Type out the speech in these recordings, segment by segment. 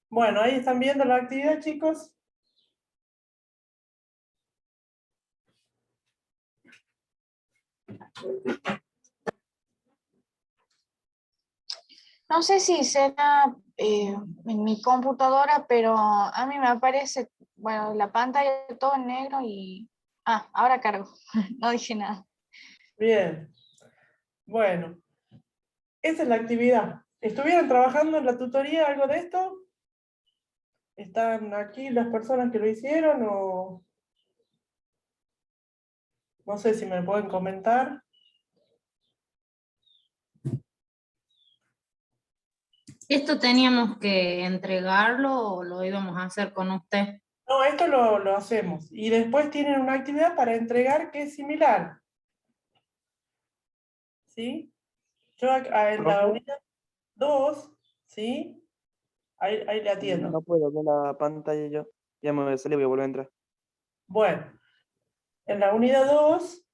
Bueno, ahí están viendo la actividad, chicos. No sé si será en mi computadora, pero a mí me aparece, bueno, la pantalla todo en negro y... Ah, ahora cargo. No dije nada. Bien. Bueno, esa es la actividad. ¿Estuvieron trabajando en la tutoría algo de esto? ¿Están aquí las personas que lo hicieron o no sé si me pueden comentar? ¿Esto teníamos que entregarlo o lo íbamos a hacer con usted? No, esto lo hacemos. Y después tienen una actividad para entregar que es similar. ¿Sí? Yo en la Profe, unidad 2, ¿sí? Ahí le atiendo. no puedo ver la pantalla yo. Ya me voy a salir, voy a volver a entrar. Bueno, en la unidad 2,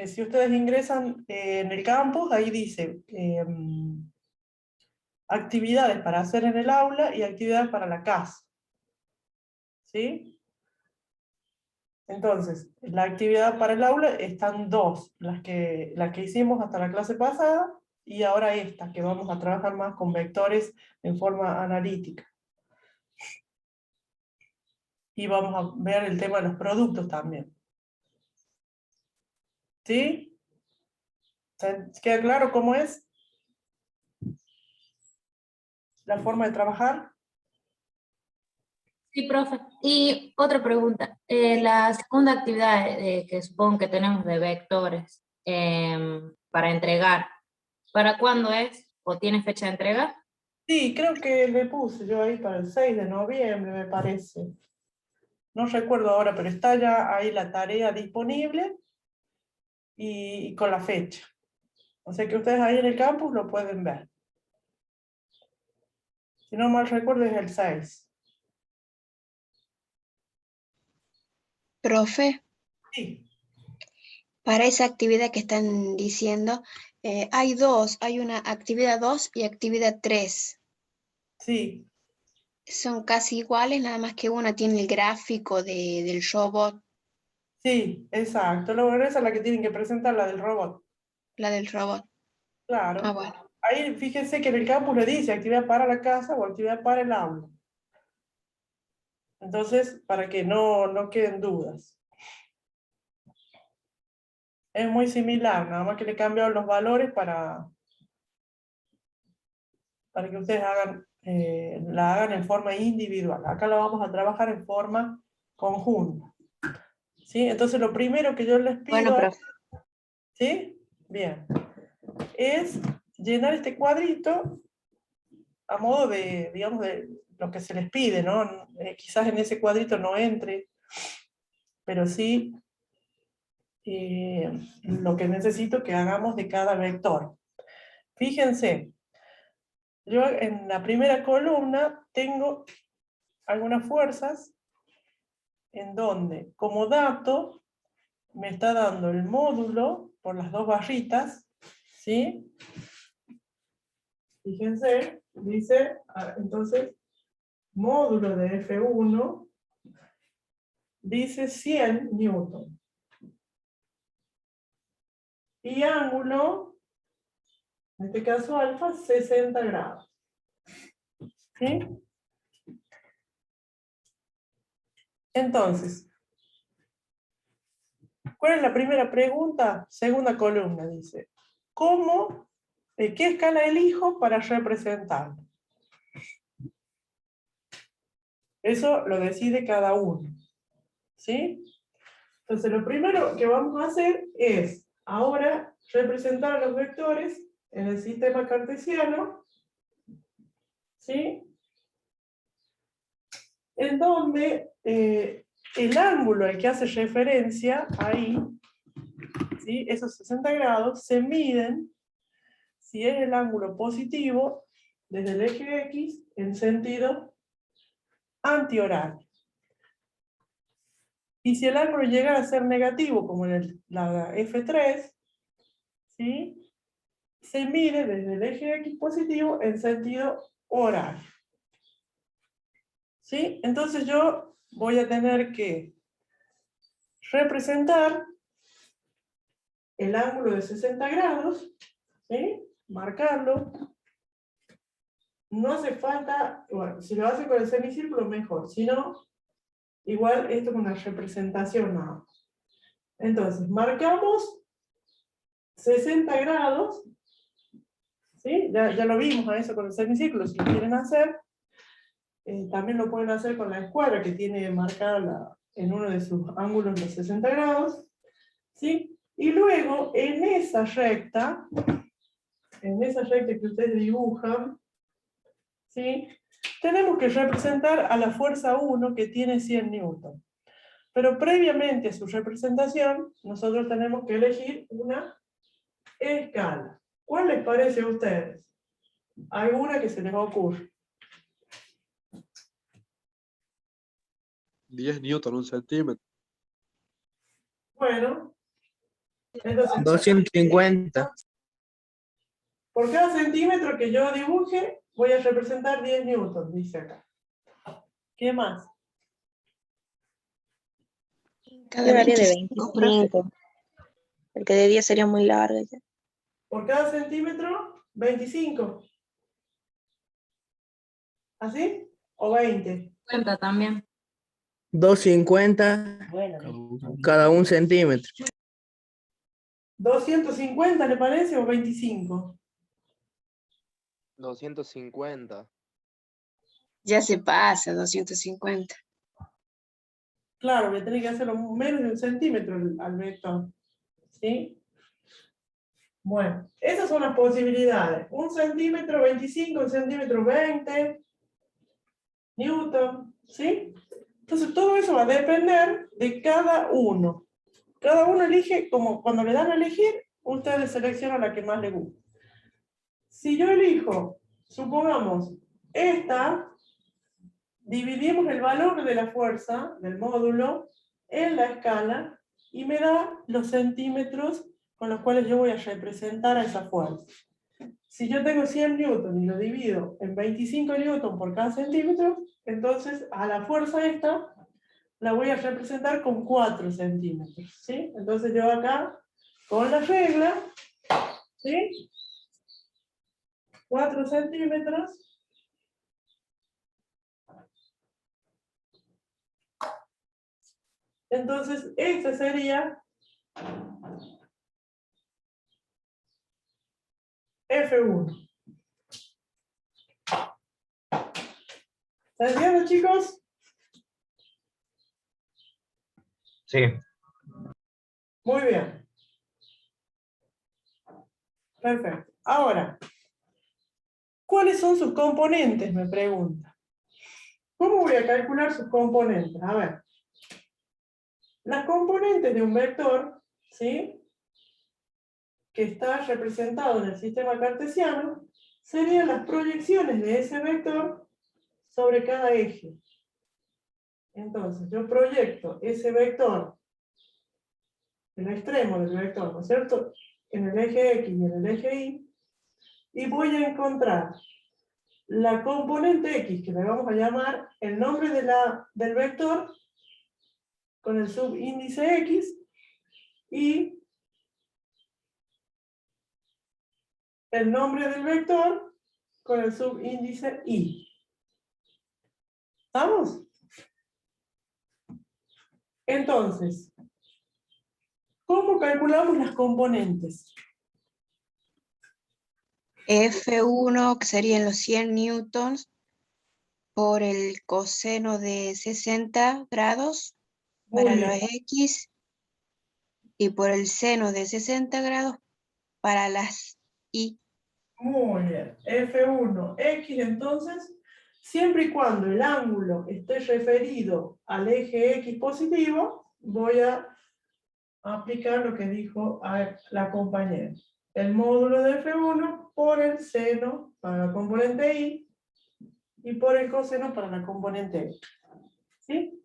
si ustedes ingresan en el campus, ahí dice actividades para hacer en el aula y actividades para la casa. ¿Sí? Entonces, la actividad para el aula están dos, las que hicimos hasta la clase pasada y ahora esta, que vamos a trabajar más con vectores en forma analítica. Y vamos a ver el tema de los productos también. ¿Sí? ¿Queda claro cómo es la forma de trabajar? Sí, profe. Y otra pregunta. La segunda actividad que supongo que tenemos de vectores para entregar, ¿para cuándo es? ¿O tiene fecha de entrega? Sí, creo que le puse yo ahí para el 6 de noviembre, me parece. No recuerdo ahora, pero está ya ahí la tarea disponible y con la fecha. O sea que ustedes ahí en el campus lo pueden ver. Si no mal recuerdo es el 6. Profe, Sí, para esa actividad que están diciendo, hay dos, hay una actividad 2 y actividad 3. sí, Son casi iguales, nada más que una tiene el gráfico del robot, sí, exacto. Luego esa es la que tienen que presentar, la del robot. la del robot. Ah, Claro. bueno. Ahí fíjense que en el campus le dice actividad para la casa o actividad para el aula. Entonces, para que no queden dudas. Es muy similar, nada más que le cambian los valores para que ustedes la hagan en forma individual. Acá la vamos a trabajar en forma conjunta. ¿Sí? Entonces, lo primero que yo les Bueno, pido, profe. ¿sí? Bien, es llenar este cuadrito a modo de, digamos, de lo que se les pide, ¿no? Quizás en ese cuadrito no entre, pero sí lo que necesito que hagamos de cada vector. Fíjense, yo en la primera columna tengo algunas fuerzas en donde como dato me está dando el módulo por las dos barritas, ¿sí? Fíjense, dice, entonces, módulo de F1 dice 100 newton. Y ángulo, en este caso alfa, 60 grados. ¿Sí? Entonces, ¿cuál es la primera pregunta? Segunda columna, dice. ¿Qué escala elijo para representarlo? Eso lo decide cada uno. ¿Sí? Entonces, lo primero que vamos a hacer es, ahora, representar a los vectores en el sistema cartesiano, ¿sí? En donde el ángulo al que hace referencia ahí, ¿sí? Esos 60 grados, se miden si es el ángulo positivo desde el eje X en sentido antihorario. Y si el ángulo llega a ser negativo, como en la F3, ¿sí? Se mide desde el eje X positivo en sentido horario. ¿Sí? Entonces yo voy a tener que representar el ángulo de 60 grados, ¿sí? Marcarlo. No hace falta, bueno, si lo hace con el semicírculo mejor, si no, igual esto es una representación nada más. Entonces, marcamos 60 grados, ¿sí? Ya lo vimos a eso con el semicírculo, si lo quieren hacer. También lo pueden hacer con la escuadra, que tiene marcada en uno de sus ángulos los 60 grados, ¿sí? Y luego, en esa recta que ustedes dibujan, ¿sí? Tenemos que representar a la fuerza 1 que tiene 100 newton. Pero previamente a su representación, nosotros tenemos que elegir una escala. ¿Cuál les parece a ustedes? ¿Alguna que se les ocurra? 10 newton, 1 centímetro. Bueno, entonces, 250. por cada centímetro que yo dibuje, voy a representar 10 newton, dice acá. ¿Qué más? Cada Yo daría de 25, profe. 25, porque de 10 sería muy larga ya. Por cada centímetro, 25. ¿Así? ¿O 20? Cuenta también. 250 cada 1 centímetro. 250, ¿le parece? ¿O 25? 250. Ya se pasa, 250. Claro, le tenés que hacerlo menos de 1 centímetro al vector. ¿Sí? Bueno, esas son las posibilidades. 1 centímetro, 25, 1 centímetro, 20 newton. ¿Sí? Entonces todo eso va a depender de cada uno. Cada uno elige, como cuando le dan a elegir, ustedes seleccionan la que más les gusta. Si yo elijo, supongamos, esta, dividimos el valor de la fuerza del módulo en la escala y me da los centímetros con los cuales yo voy a representar a esa fuerza. Si yo tengo 100 newton y lo divido en 25 newton por cada centímetro, entonces a la fuerza esta la voy a representar con 4 centímetros. ¿Sí? Entonces yo acá, con la regla, ¿sí? 4 centímetros. Entonces, este sería F1. ¿Se entiende, chicos? Sí. Muy bien. Perfecto. Ahora, ¿cuáles son sus componentes? Me pregunta. ¿Cómo voy a calcular sus componentes? A ver. Las componentes de un vector, ¿sí? Que está representado en el sistema cartesiano, serían las proyecciones de ese vector sobre cada eje. Entonces, yo proyecto ese vector, el extremo del vector, ¿no es cierto?, en el eje X y en el eje Y, y voy a encontrar la componente X, que le vamos a llamar el nombre del vector, con el subíndice X, y el nombre del vector con el subíndice Y. ¿Estamos? Entonces, ¿cómo calculamos las componentes? F1, que serían los 100 newtons, por el coseno de 60 grados Muy para bien. los X y por el seno de 60 grados para las Y. Muy bien. F1, X, entonces, siempre y cuando el ángulo esté referido al eje X positivo, voy a aplicar lo que dijo la compañera. El módulo de F1 por el seno para la componente Y y por el coseno para la componente X. ¿Sí?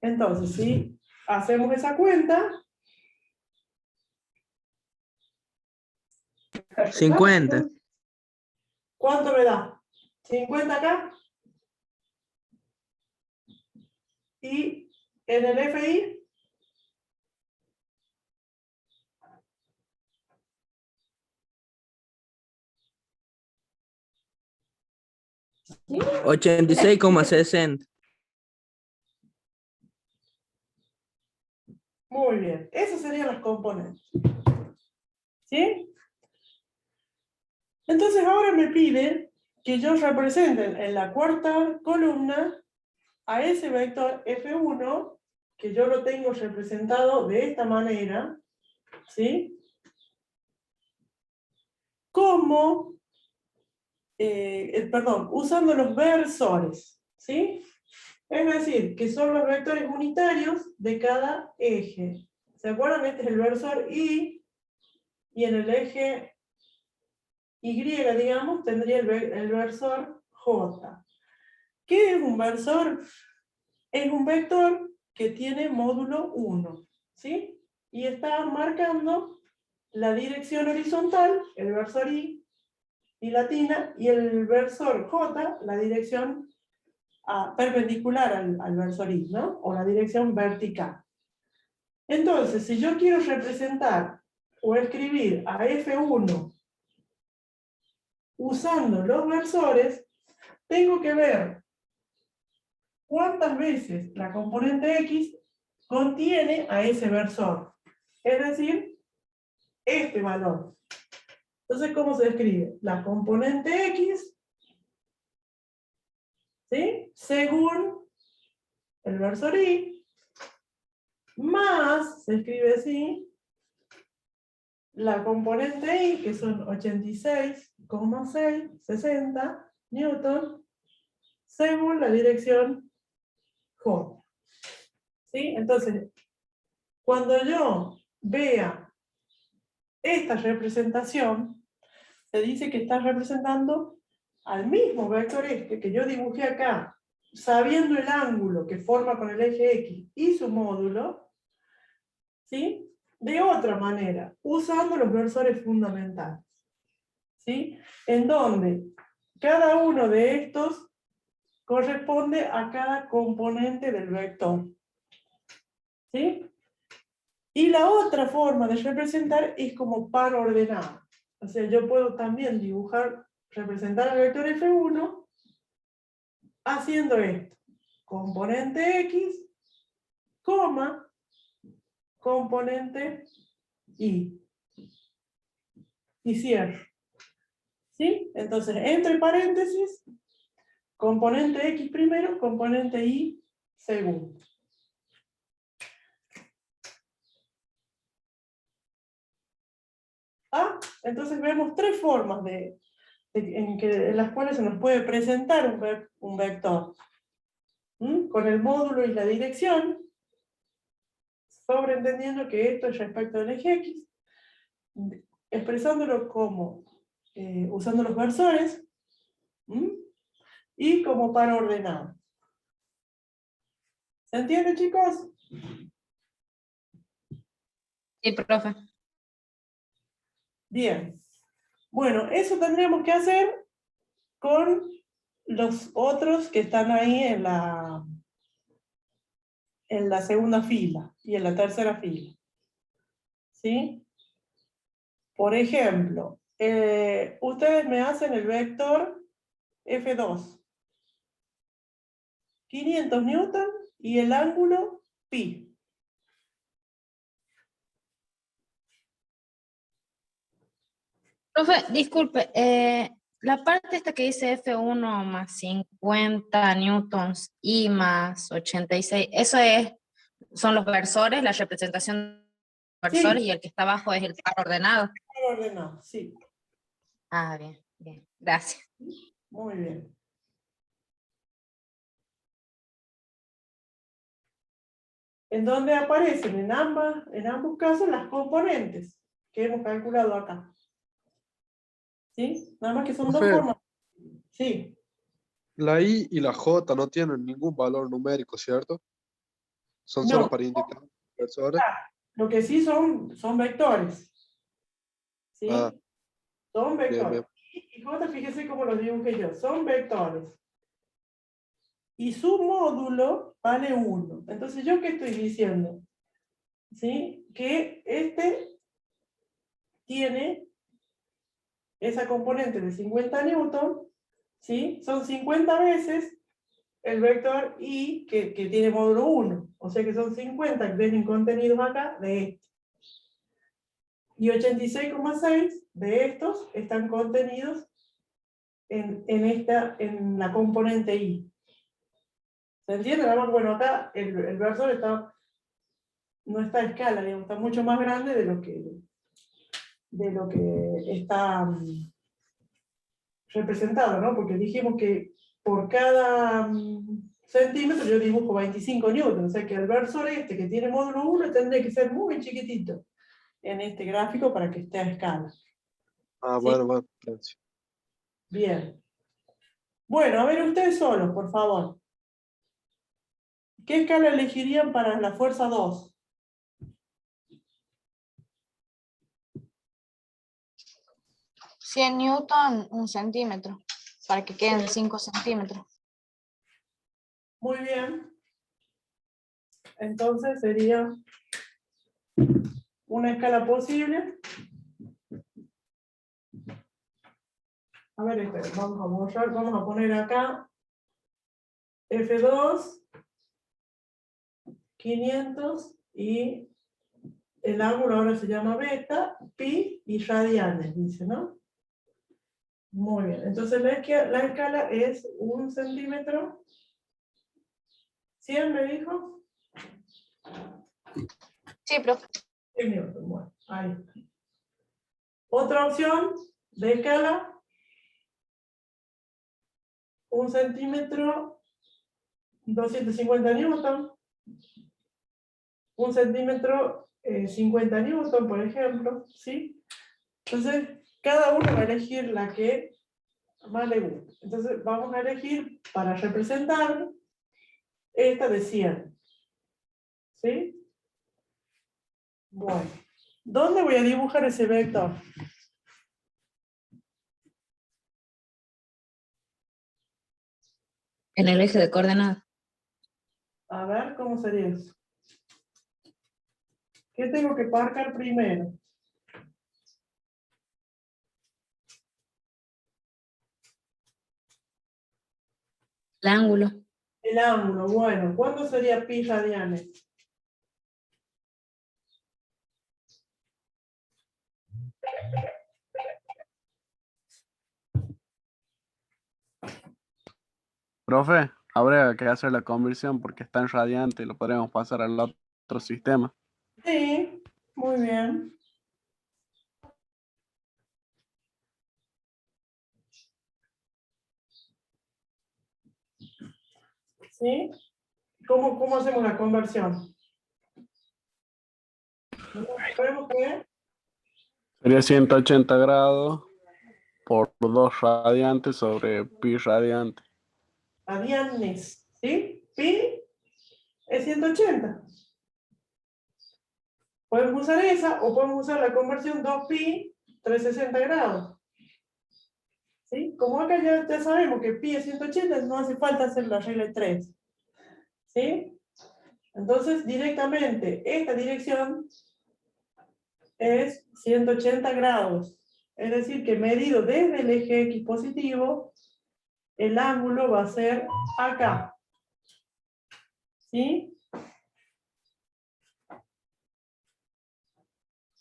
Entonces, si hacemos esa cuenta, 50. ¿cuánto me da? ¿50 acá? Y en el FI, ¿sí? 86,60. Muy bien, esas serían las componentes. ¿Sí? Entonces ahora me pide que yo represente en la cuarta columna a ese vector F1, que yo lo tengo representado de esta manera, ¿sí? Como, usando los versores, ¿sí? Es decir, que son los vectores unitarios de cada eje. ¿Se acuerdan? Este es el versor Y, y en el eje Y, digamos, tendría el versor J. ¿Qué es un versor? Es un vector que tiene módulo 1, ¿sí? Y está marcando la dirección horizontal, el versor Y latina, y el versor J, la dirección perpendicular al versor Y, ¿no? O la dirección vertical. Entonces, si yo quiero representar o escribir a F1 usando los versores, tengo que ver cuántas veces la componente X contiene a ese versor. Es decir, este valor. Entonces, ¿cómo se escribe? La componente X, ¿sí? Según el versor Y, más, se escribe así, la componente Y, que son 86,660 newton, según la dirección J. ¿Sí? Entonces, cuando yo vea esta representación, se dice que está representando al mismo vector este que yo dibujé acá, sabiendo el ángulo que forma con el eje X y su módulo, ¿sí? De otra manera, usando los versores fundamentales, ¿sí? En donde cada uno de estos corresponde a cada componente del vector, ¿sí? Y la otra forma de representar es como par ordenado. O sea, yo puedo también dibujar, representar el vector F1 haciendo esto. Componente X, coma, componente Y. Y cierro. ¿Sí? Entonces, entre paréntesis, componente X primero, componente Y segundo. Entonces vemos tres formas en las cuales se nos puede presentar un vector. Con el módulo y la dirección, sobreentendiendo que esto es respecto del eje X, expresándolo como usando los versores y como par ordenado. ¿Se entiende, chicos? Sí, profe. Bien. Bueno, eso tendríamos que hacer con los otros que están ahí en la segunda fila y en la tercera fila. ¿Sí? Por ejemplo, ustedes me hacen el vector F2. 500 newton y el ángulo pi. Profe, disculpe, la parte esta que dice F1 más 50 newtons y más 86, eso son los versores, la representación de los versores, Sí. y el que está abajo es el par ordenado. Par ordenado, sí. Ah, bien, bien, gracias. Muy bien. En donde aparecen en ambos casos las componentes que hemos calculado acá. ¿Sí? Nada más que son dos Profe. formas. Sí. La I y la J no tienen ningún valor numérico, ¿cierto? Son solo No. para indicar versores. Lo que sí son vectores. ¿Sí? Ah, Son bien, vectores. bien. Y J, fíjese cómo los dibujé yo. Son vectores. y su módulo vale 1. Entonces, ¿yo qué estoy diciendo? ¿Sí? Que este tiene esa componente de 50 newton, ¿sí? Son 50 veces el vector I que tiene módulo 1. O sea que son 50 que vienen contenidos acá de este. Y 86,6 de estos están contenidos en la componente I. ¿Se entiende? Además, bueno, acá el versor no está a escala, digamos, está mucho más grande de lo que está representado, ¿no? Porque dijimos que por cada centímetro yo dibujo 25 newtons, o sea que el versor este que tiene módulo 1 tendría que ser muy chiquitito en este gráfico para que esté a escala. Ah, ¿Sí? bueno, gracias. Bien. Bueno, a ver ustedes solos, por favor. ¿Qué escala elegirían para la fuerza 2? $100 newton, 1 centímetro, para que queden 5 centímetros. Muy bien. Entonces sería una escala posible. A ver, vamos a borrar, vamos a poner acá F2, 500 y el ángulo ahora se llama beta, pi y radianes, dice, ¿no? Muy bien, entonces la escala es 1 centímetro. 100 me dijo. Sí, profe. 100 newton, bueno, ahí está. Otra opción de escala. 1 centímetro, 250 newton. 1 centímetro, 50 newton, por ejemplo, ¿sí? Entonces, cada uno va a elegir la que más le guste. Entonces, vamos a elegir para representar esta de 100. ¿Sí? Bueno, ¿dónde voy a dibujar ese vector? En el eje de coordenadas. A ver, ¿cómo sería eso? ¿Qué tengo que marcar primero? El ángulo. El ángulo, bueno. ¿Cuánto sería pi radianes? Profe, habría que hacer la conversión porque está en radiante y lo podríamos pasar al otro sistema. Sí, muy bien. ¿Sí? ¿Cómo hacemos la conversión? Sabemos que Sería 180 grados por 2 radiantes sobre pi radiante. radianes, ¿sí? Pi es 180. Podemos usar esa o podemos usar la conversión 2pi 360 grados. ¿Sí? Como acá ya sabemos que pi es 180, no hace falta hacer la regla de 3. ¿Sí? Entonces, directamente, esta dirección es 180 grados. Es decir, que medido desde el eje X positivo, el ángulo va a ser acá. ¿Sí?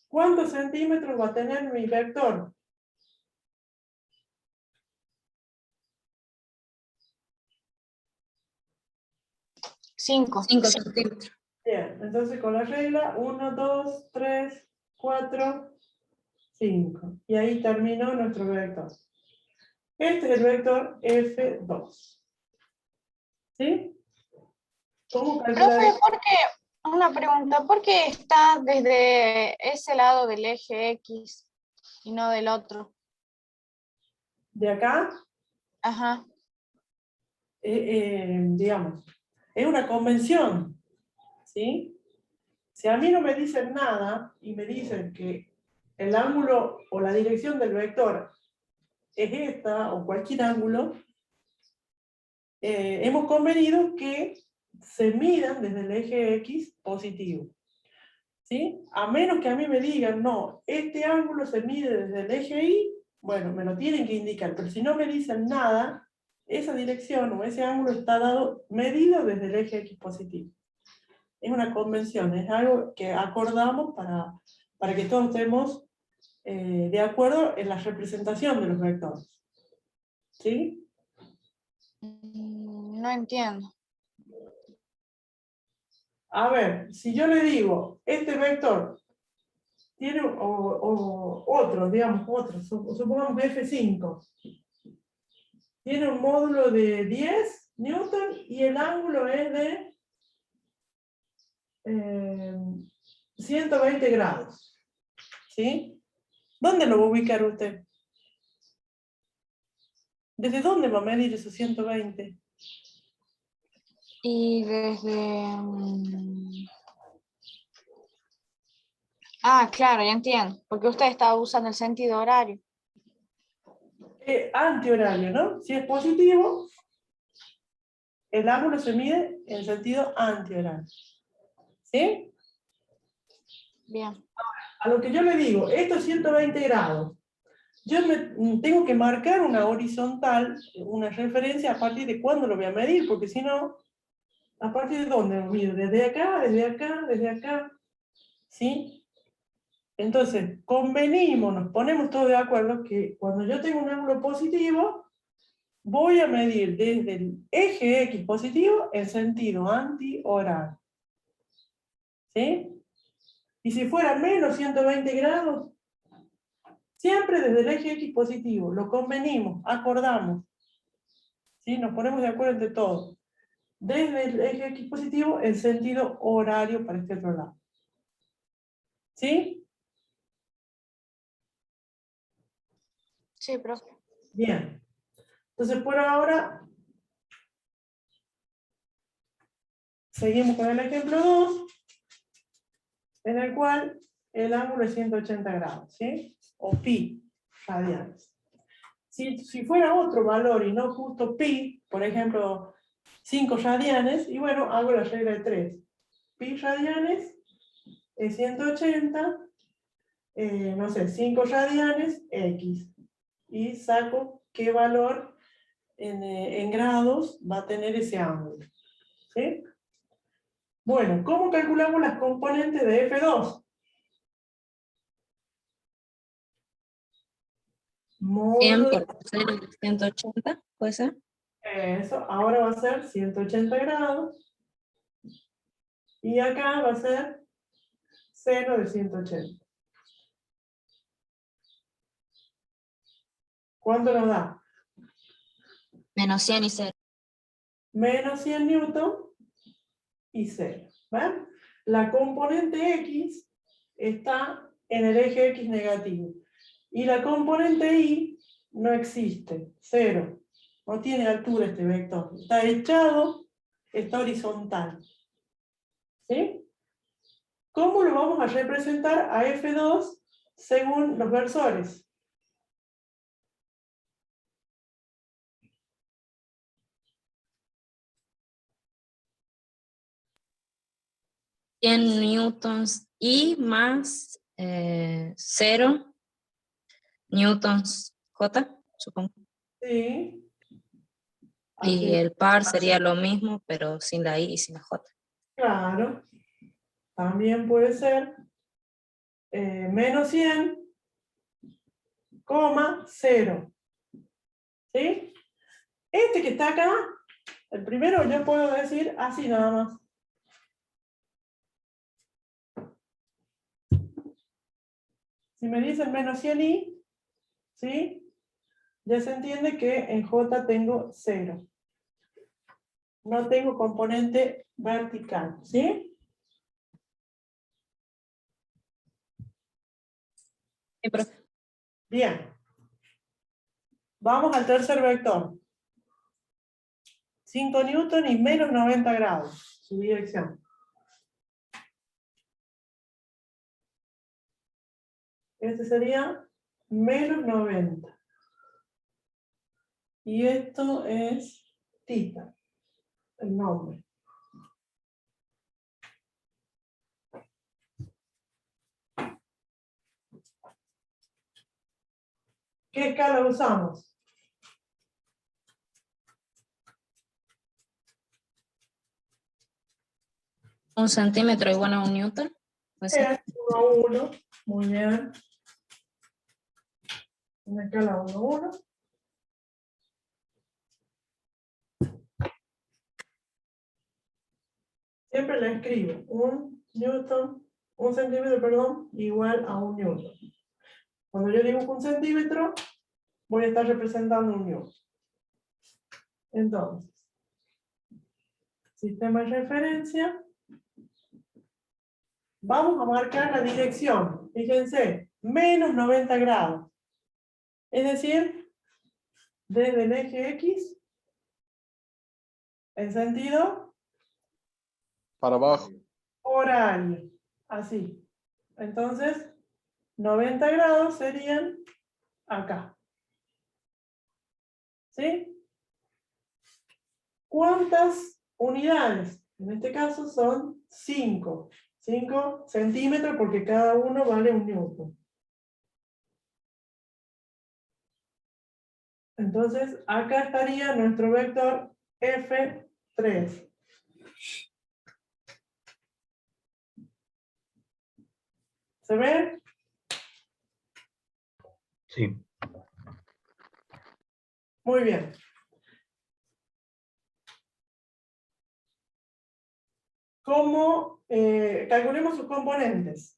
¿Cuántos centímetros va a tener mi vector? Cinco. 5 centímetros. Bien, entonces con la regla 1, 2, 3, 4, 5. Y ahí terminó nuestro vector. Este es el vector F2. ¿Sí? ¿Cómo calcular Profe, esto? una pregunta, ¿por qué está desde ese lado del eje X y no del otro? De acá, Ajá. digamos, es una convención. ¿Sí? Si a mí no me dicen nada y me dicen que el ángulo o la dirección del vector es esta o cualquier ángulo, hemos convenido que se midan desde el eje X positivo. ¿Sí? A menos que a mí me digan, no, este ángulo se mide desde el eje Y, bueno, me lo tienen que indicar, pero si no me dicen nada, esa dirección o ese ángulo está dado, medido desde el eje X positivo. Es una convención, es algo que acordamos para que todos estemos de acuerdo en la representación de los vectores. ¿Sí? No entiendo. A ver, si yo le digo, este vector tiene otro, digamos, otro, supongamos que F5, tiene un módulo de 10 newton y el ángulo es de 120 grados. ¿Sí? ¿Dónde lo va a ubicar usted? ¿Desde dónde va a medir esos 120? Y desde... Ah, claro, ya entiendo. Porque usted estaba usando el sentido horario. Antihorario, ¿no? Si es positivo, el ángulo se mide en sentido antihorario. ¿Sí? Bien. A lo que yo le digo, estos 120 grados, yo tengo que marcar una horizontal, una referencia a partir de cuándo lo voy a medir, porque si no, ¿a partir de dónde lo mido? Desde acá, desde acá, desde acá. ¿Sí? Entonces, convenimos, nos ponemos todos de acuerdo que cuando yo tengo un ángulo positivo, voy a medir desde el eje X positivo en sentido antihorario. ¿Sí? Y si fuera menos 120 grados, siempre desde el eje X positivo, lo convenimos, acordamos. ¿Sí? Nos ponemos de acuerdo entre todos. Desde el eje X positivo en sentido horario para este otro lado. ¿Sí? Sí, profe. Bien. Entonces, por ahora, seguimos con el ejemplo 2, en el cual el ángulo es 180 grados, ¿sí? O pi radianes. Si fuera otro valor y no justo pi, por ejemplo, 5 radianes, y bueno, hago la regla de 3. Pi radianes es 180, no sé, 5 radianes, x. Y saco qué valor en grados va a tener ese ángulo. ¿Sí? Bueno, ¿cómo calculamos las componentes de F2? Módulo 100 por 0 de 180, ¿puede ser? Eso, ahora va a ser 180 grados. Y acá va a ser seno de 180. ¿Cuánto nos da? Menos 100 y 0. Menos 100 newton y 0. ¿Ven? La componente X está en el eje X negativo. Y la componente Y no existe, 0. No tiene altura este vector. Está echado, está horizontal. ¿Sí? ¿Cómo lo vamos a representar a F2 según los versores? $100 newtons y más 0 newtons J, supongo. Sí. Y Así, el par sería lo mismo, pero sin la I y sin la J. claro. También puede ser menos 100, 0. ¿Sí? Este que está acá, el primero yo puedo decir así nada más. Si me dicen menos 100i, ¿sí? Ya se entiende que en J tengo 0. No tengo componente vertical, ¿sí? Sí, profe. Bien. Vamos al tercer vector. 5 newton y menos 90 grados, su dirección. Este sería menos 90. Y esto es cortita el nombre. ¿Qué escala usamos? ¿1 centímetro igual a 1 newton? Pues sí. 1 a 1, muy bien. Una escala 1 a 1. Siempre le escribo 1 centímetro, perdón, igual a 1 newton. Cuando yo dibujo 1 centímetro, voy a estar representando 1 newton. Entonces, sistema de referencia. Vamos a marcar la dirección. Fíjense, menos 90 grados. Es decir, desde el eje X, en sentido Para abajo. horario. Así. Entonces, 90 grados serían acá. ¿Sí? ¿Cuántas unidades? En este caso son 5. 5 centímetros porque cada uno vale 1 newton. Entonces, acá estaría nuestro vector F3. ¿Se ve? Sí. Muy bien. ¿Cómo calculemos sus componentes?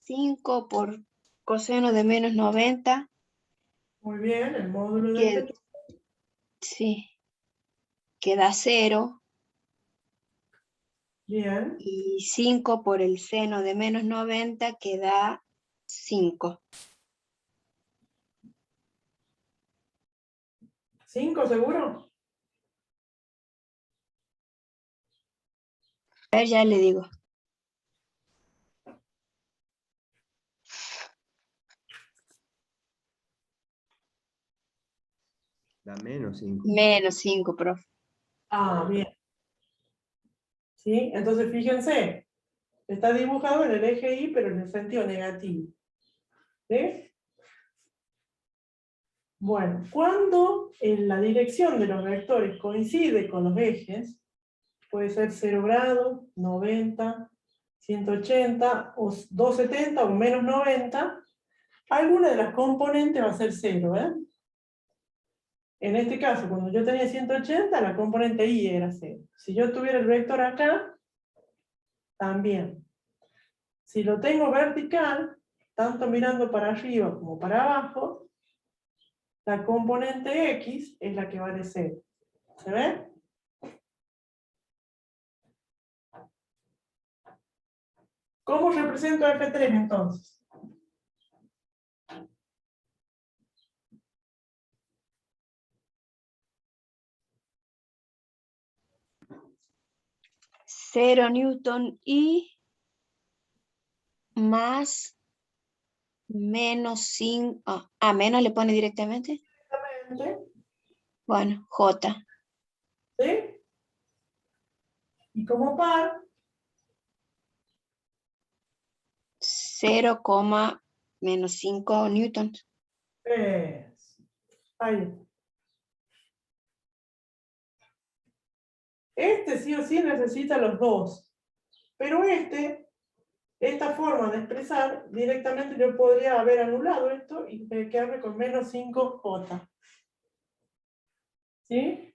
Cinco por coseno de menos 90. Muy bien, el módulo de Que, este. sí, queda 0. Bien, Y 5 por el seno de menos 90 que da 5. 5 seguro. A ver, ya le digo. Da menos 5. Menos 5, profe. Ah, bien. ¿Sí? Entonces fíjense, está dibujado en el eje Y, pero en el sentido negativo. ¿Sí? Bueno, cuando en la dirección de los vectores coincide con los ejes, puede ser 0 grados, 90, 180, o 270 o menos 90, alguna de las componentes va a ser 0, ¿eh? En este caso, cuando yo tenía 180, la componente Y era 0. Si yo tuviera el vector acá, también. Si lo tengo vertical, tanto mirando para arriba como para abajo, la componente X es la que vale 0. ¿Se ve? ¿Cómo represento F3 entonces? Cero newton y más menos 5. Ah, menos le pone directamente. Bueno, J. ¿Sí? Y como par, 0, menos 5 newtons. ahí. Este sí o sí necesita los dos. Pero esta forma de expresar, directamente yo podría haber anulado esto y quedarme con menos 5J. ¿Sí?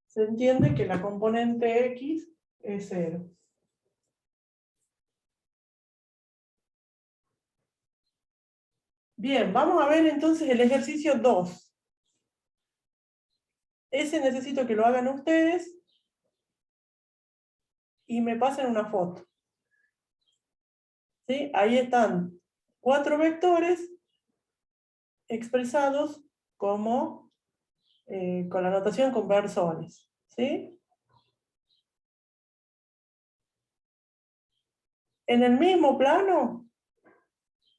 Se entiende que la componente X es 0. Bien, vamos a ver entonces el ejercicio 2. Ese necesito que lo hagan ustedes y me pasen una foto. ¿Sí? Ahí están 4 vectores expresados como con la notación con versores, ¿sí? En el mismo plano,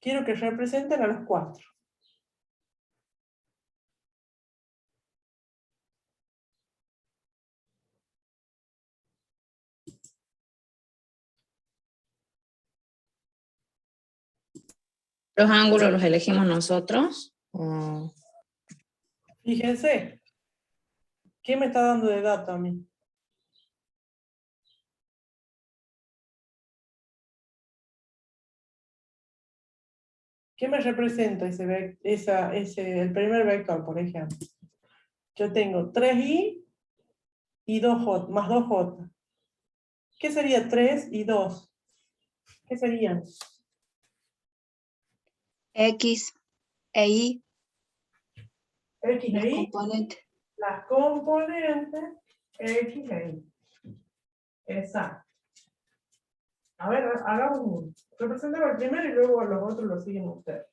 quiero que representen a los 4. ¿Los ángulos los elegimos nosotros? Fíjense, ¿qué me está dando de dato a mí? ¿Qué me representa el primer vector, por ejemplo? Yo tengo 3i y 2j, más 2j. ¿Qué sería 3 y 2? ¿Qué serían? X e Y, X los e Y, componentes. las componentes X e Y. Exacto. A ver, hagamos uno. Representemos el primero y luego los otros los siguen ustedes.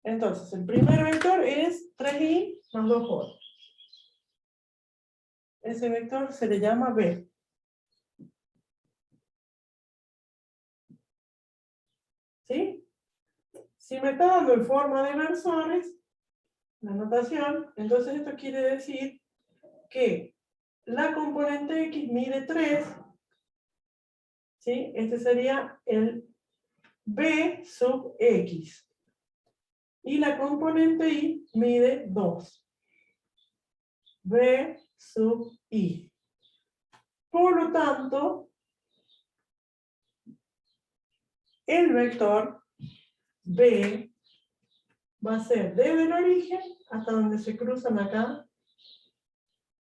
Entonces, el primer vector es 3i más 2j. Ese vector se le llama B. ¿Sí? Si me está dando en forma de versores, la notación, entonces esto quiere decir que la componente X mide 3, ¿sí? Este sería el B sub X. Y la componente Y mide 2. B sub Y. Por lo tanto, el vector B va a ser desde el origen hasta donde se cruzan acá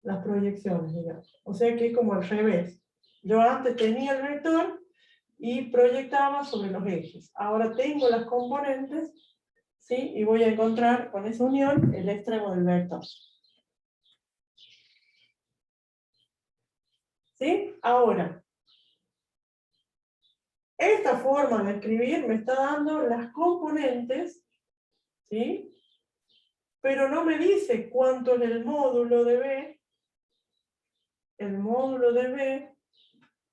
las proyecciones, digamos. O sea que es como al revés. Yo antes tenía el vector y proyectaba sobre los ejes. Ahora tengo las componentes, ¿sí? Y voy a encontrar con esa unión el extremo del vector. ¿Sí? Ahora, esta forma de escribir me está dando las componentes, ¿sí? Pero no me dice cuánto es el módulo de B. El módulo de B,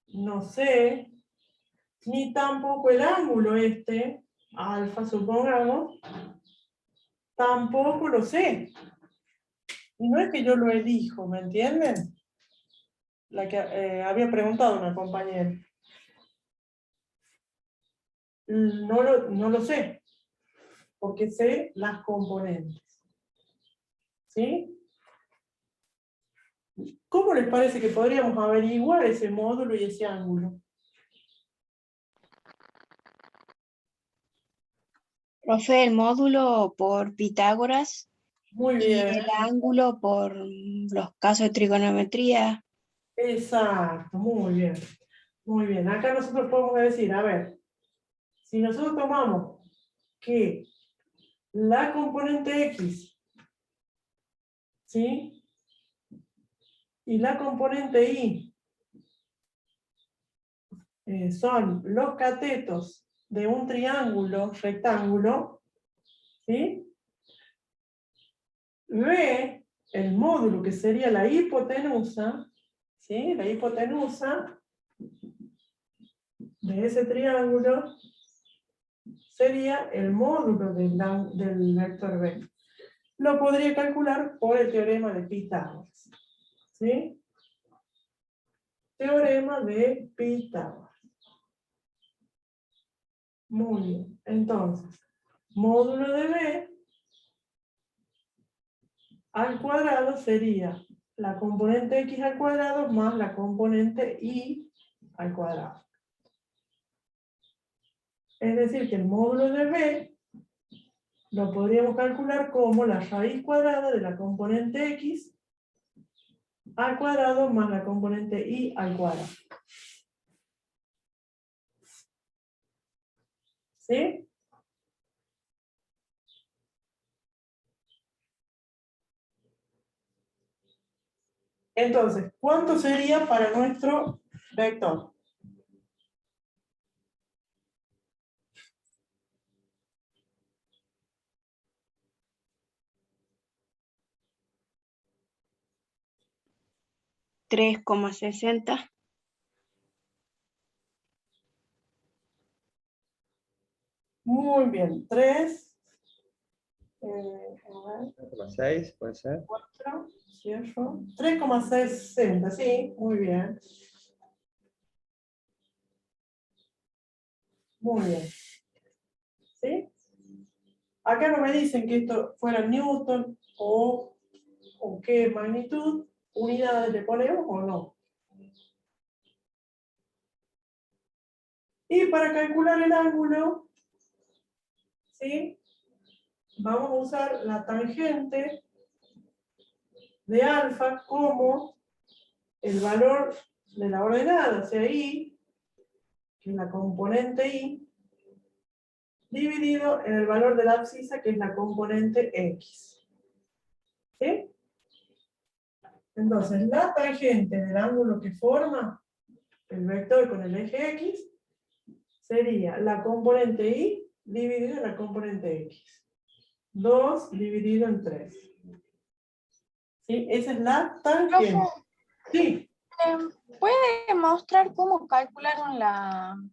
no sé, ni tampoco el ángulo alfa, supongamos, tampoco lo sé. Y no es que yo lo elijo, ¿me entienden? La que había preguntado una compañera. No lo sé, porque sé las componentes. ¿Sí? ¿Cómo les parece que podríamos averiguar ese módulo y ese ángulo? Profe, el módulo por Pitágoras Muy y bien. el ángulo por los casos de trigonometría. Exacto, muy bien. Muy bien. Acá nosotros podemos decir, a ver, si nosotros tomamos que la componente X, ¿sí? Y la componente Y son los catetos de un triángulo rectángulo, ¿sí? B, el módulo que sería la hipotenusa, ¿sí? La hipotenusa de ese triángulo sería el módulo del vector B. Lo podría calcular por el teorema de Pitágoras. ¿Sí? Teorema de Pitágoras. Muy bien. Entonces, módulo de B al cuadrado sería la componente X al cuadrado más la componente Y al cuadrado. Es decir, que el módulo de B lo podríamos calcular como la raíz cuadrada de la componente X al cuadrado más la componente Y al cuadrado. ¿Sí? Entonces, ¿cuánto sería para nuestro vector? 3,60. Muy bien. 3. 6, puede ser. 4, cierro. 3,60, sí, muy bien. Muy bien. ¿Sí? Acá no me dicen que esto fuera Newton o qué magnitud, unidades le ponemos o no. Y para calcular el ángulo, ¿sí? Vamos a usar la tangente de alfa como el valor de la ordenada, o sea, y, que es la componente y, dividido en el valor de la abscisa, que es la componente x. ¿Sí? Entonces, la tangente del ángulo que forma el vector con el eje x sería la componente y dividido en la componente x. 2 dividido en 3. ¿Sí? Esa es la tangente. Profe, Sí. ¿puede mostrar cómo calcularon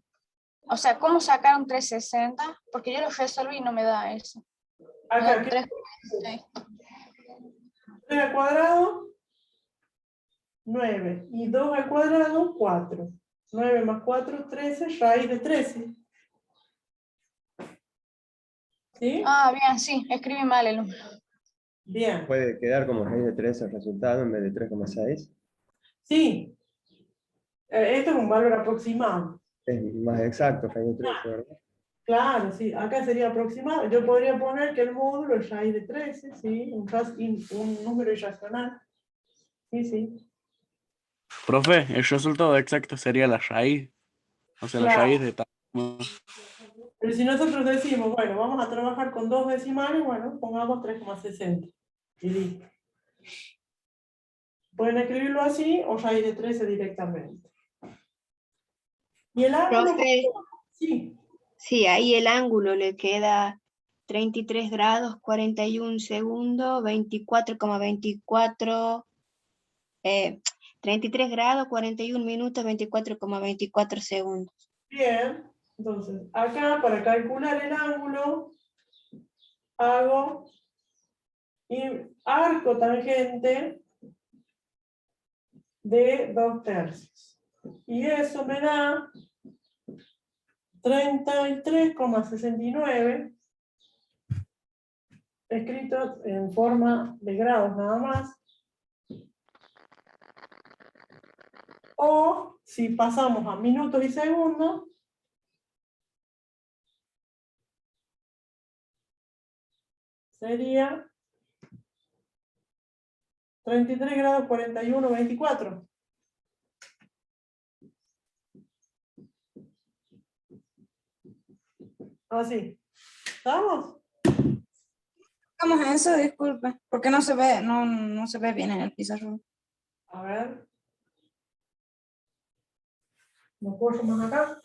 o sea, cómo sacaron 360? Porque yo lo resolví y no me da eso. Me da Acá, 3. 3 al cuadrado, 9. Y 2 al cuadrado, 4. 9 más 4, 13, raíz de 13. ¿Sí? Ah, bien, sí, escribí mal el número. Bien. Puede quedar como raíz de 3 el resultado en vez de 3,6. Sí. Esto es un valor aproximado. Es más exacto, raíz de 13, ¿verdad? Claro, sí. Acá sería aproximado. Yo podría poner que el módulo es raíz de 13, ¿sí? Un número irracional. Sí, sí. Profe, el resultado exacto sería la raíz. O sea, la Claro. raíz de tal. Pero si nosotros decimos, bueno, vamos a trabajar con 2 decimales, bueno, pongamos 3,60. Y listo. Pueden escribirlo así o raíz de 13 directamente. Y el ángulo, Profe, sí. sí, ahí el ángulo le queda 33 grados, 41 segundos, 24,24, 33 grados, 41 minutos, 24,24 segundos. Bien. Entonces, acá para calcular el ángulo, hago arco tangente de 2/3. Y eso me da 33,69, escrito en forma de grados nada más. O si pasamos a minutos y segundos, sería 33 grados 41, 24. Así. ¿Estamos? Vamos a eso, disculpe, porque no se ve, no se ve bien en el pizarrón. A ver. ¿Lo puedo más acá?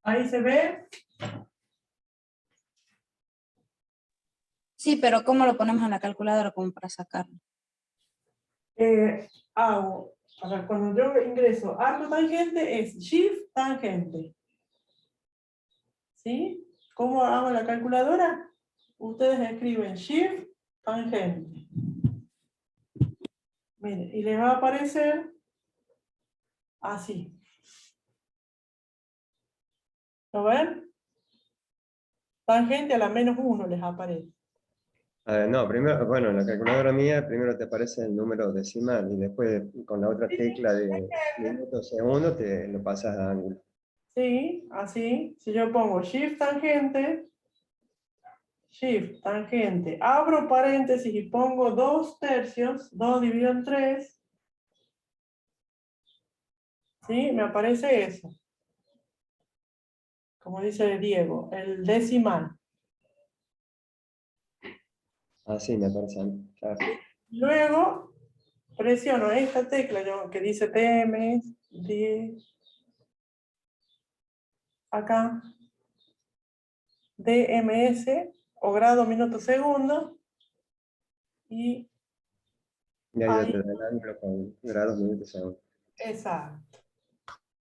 Ahí se ve. Sí, pero ¿cómo lo ponemos en la calculadora como para sacarlo? Hago, a ver, cuando yo ingreso arco tangente es shift tangente. ¿Sí? ¿Cómo hago la calculadora? Ustedes escriben shift tangente. Miren, y les va a aparecer así. ¿Lo ven? Tangente a la -1 les aparece. No, primero, bueno, en la calculadora mía, primero te aparece el número decimal y después con la otra tecla de minutos, segundos, te lo pasas a ángulo. Sí, así. Si yo pongo shift tangente, abro paréntesis y pongo 2/3, 2 dividido en 3. ¿Sí? Me aparece eso. Como dice Diego, el decimal. Así me parece a mí, claro. Luego presiono esta tecla que dice TM, 10, acá, DMS, o grado, minuto, segundo, y Y ahí ya Ahí, te da el ángulo con grados, minutos, segundos. exacto.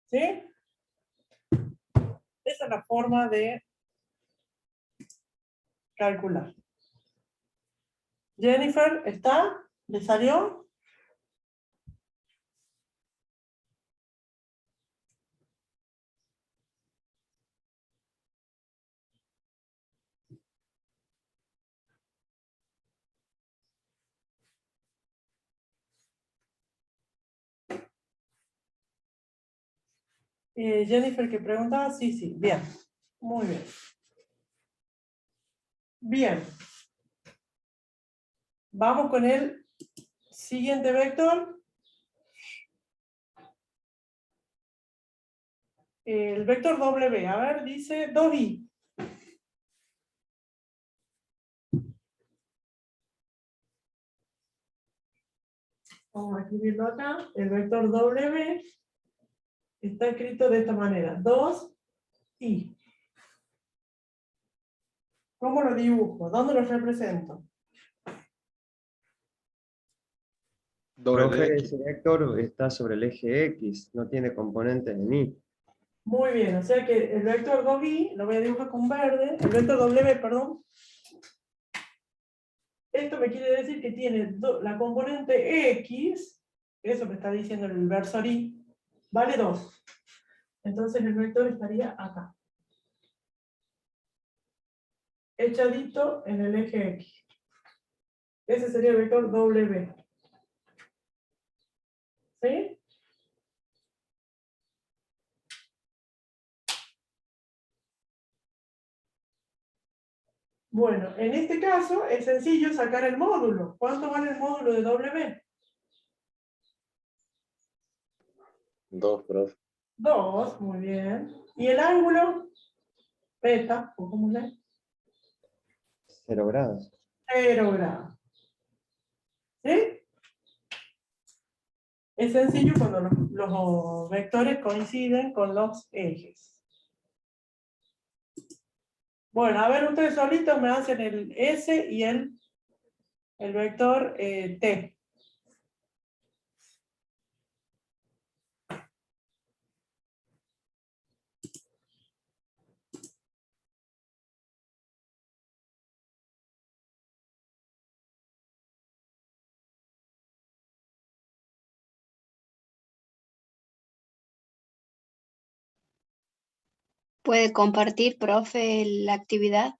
¿Sí? Esa es la forma de calcular. Jennifer, ¿está? ¿Le salió? Jennifer, que preguntaba, sí, sí, bien. Muy bien. Bien. Vamos con el siguiente vector. El vector W, a ver, dice 2i. Vamos a escribirlo acá. El vector W está escrito de esta manera. 2i. ¿Cómo lo dibujo? ¿Dónde lo represento? Doble Profe, X. ese vector está sobre el eje X, no tiene componentes en Y. Muy bien, o sea que el vector 2i, lo voy a dibujar con verde, el vector W, perdón. Esto me quiere decir que tiene la componente X, eso me está diciendo el versor Y, vale 2. Entonces el vector estaría acá. Echadito en el eje X. Ese sería el vector W. ¿Sí? Bueno, en este caso es sencillo sacar el módulo. ¿Cuánto vale el módulo de W? 2, profe. 2, muy bien. ¿Y el ángulo? Beta, ¿o cómo se? 0 grados. 0 grados. ¿Sí? Es sencillo cuando los vectores coinciden con los ejes. Bueno, a ver, ustedes solitos me hacen el S y el vector T. ¿Puede compartir, profe, la actividad?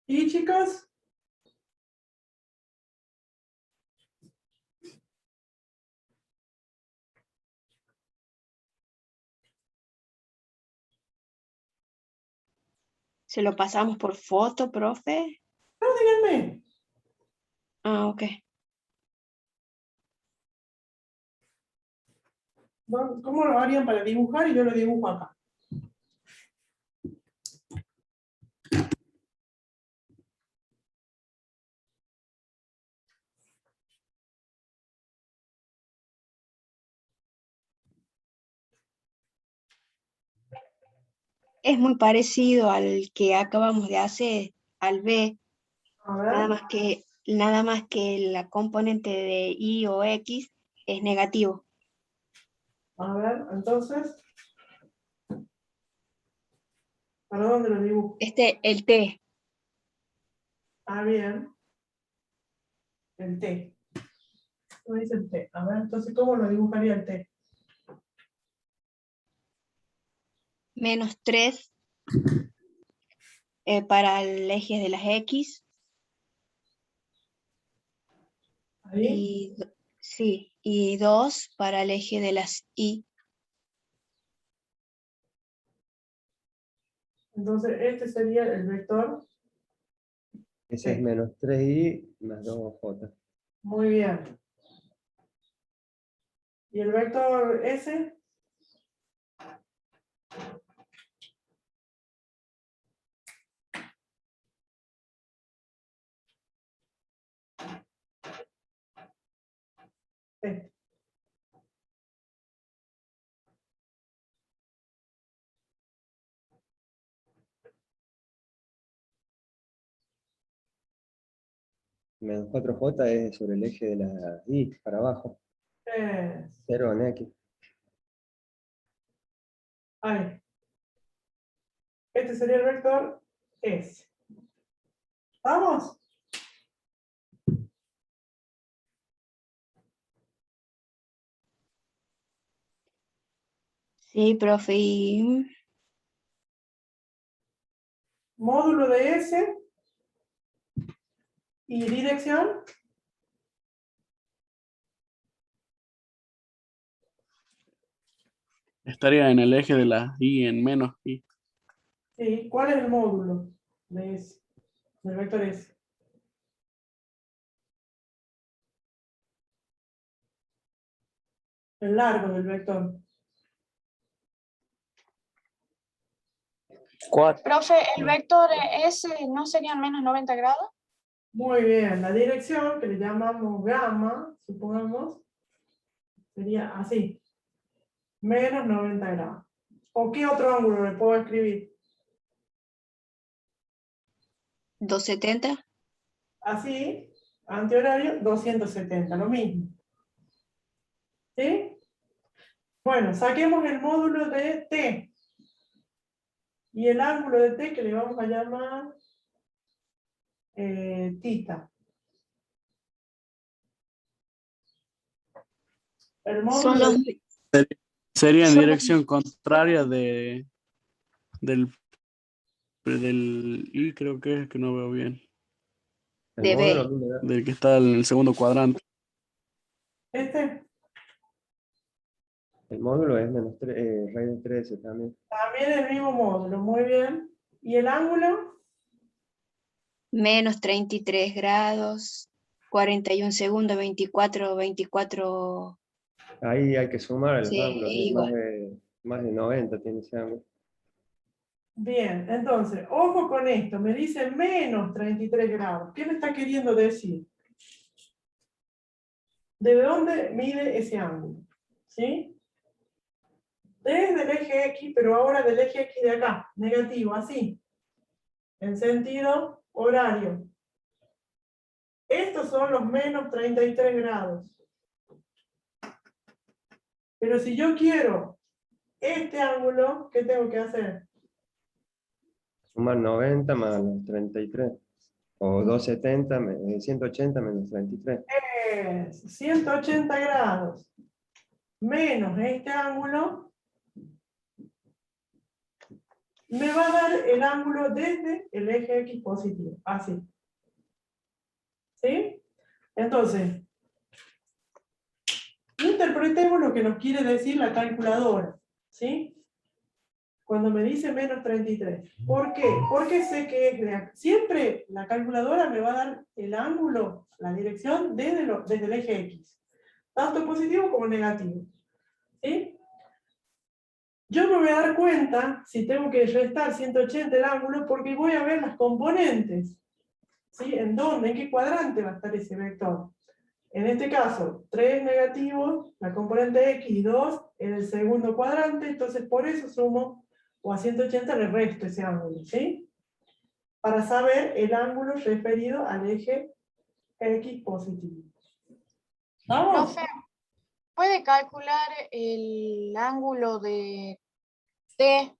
¿Y chicos? ¿Se lo pasamos por foto, profe? No, díganme. Ah, ok. ¿Cómo lo harían para dibujar? Y yo lo dibujo acá. Es muy parecido al que acabamos de hacer, al B, A nada ver. más que la componente de Y o X es negativo. A ver, entonces. ¿Para dónde lo dibujo? El T. Ah, bien. El T. ¿Cómo dice el T? A ver, entonces, ¿cómo lo dibujaría el T? -3 para el eje de las X. Ahí. Sí, y 2 para el eje de las Y. Entonces, este sería el vector. Ese es menos 3i más 2j. Muy bien. ¿Y el vector S? Este. Menos 4j es sobre el eje de la y para abajo. Es. 0 en x. Ahí. Este sería el vector S. ¿Vamos? Sí, profe, y Módulo de S. ¿Y dirección? Estaría en el eje de la Y en menos Y. Sí. ¿Cuál es el módulo de S? Del vector S. El largo del vector. 4. Profe, ¿el vector S no serían menos 90 grados? Muy bien. La dirección, que le llamamos gamma, supongamos, sería así. Menos 90 grados. ¿O qué otro ángulo le puedo escribir? 270. Así, antihorario, 270, lo mismo. ¿Sí? Bueno, saquemos el módulo de T. Y el ángulo de T que le vamos a llamar tita. El módulo Son los, Sería en son los- dirección contraria del Y, creo que es que no veo bien. El de módulo B. Del que está en el segundo cuadrante. este el módulo es menos 3, raíz de 13 también. también el mismo módulo, muy bien. ¿Y el ángulo? Menos 33 grados, 41 segundos, 24. Ahí hay que sumar los Sí, ángulos, es igual. más de 90 tiene ese ángulo. Bien, entonces, ojo con esto, me dice menos 33 grados. ¿Qué me está queriendo decir? ¿De dónde mide ese ángulo? ¿Sí? Desde el eje X, pero ahora del eje X de acá, negativo, así. En sentido horario. Estos son los menos 33 grados. Pero si yo quiero este ángulo, ¿qué tengo que hacer? Sumar 90 más los 33. O 270, 180 menos 33. Es 180 grados. Menos este ángulo. me va a dar el ángulo desde el eje X positivo, así. ¿Sí? Entonces, interpretemos lo que nos quiere decir la calculadora, ¿sí? Cuando me dice menos 33. ¿Por qué? Porque sé que siempre la calculadora me va a dar el ángulo, la dirección desde el eje X. Tanto positivo como negativo. ¿Sí? Yo me voy a dar cuenta, si tengo que restar 180 el ángulo, porque voy a ver las componentes. ¿Sí? ¿En dónde? ¿En qué cuadrante va a estar ese vector? En este caso, 3 negativos, la componente X y 2 en el segundo cuadrante, entonces por eso sumo, o a 180 le resto ese ángulo, ¿sí? Para saber el ángulo referido al eje X positivo. ¿Vamos? Profe, ¿puede calcular el ángulo de T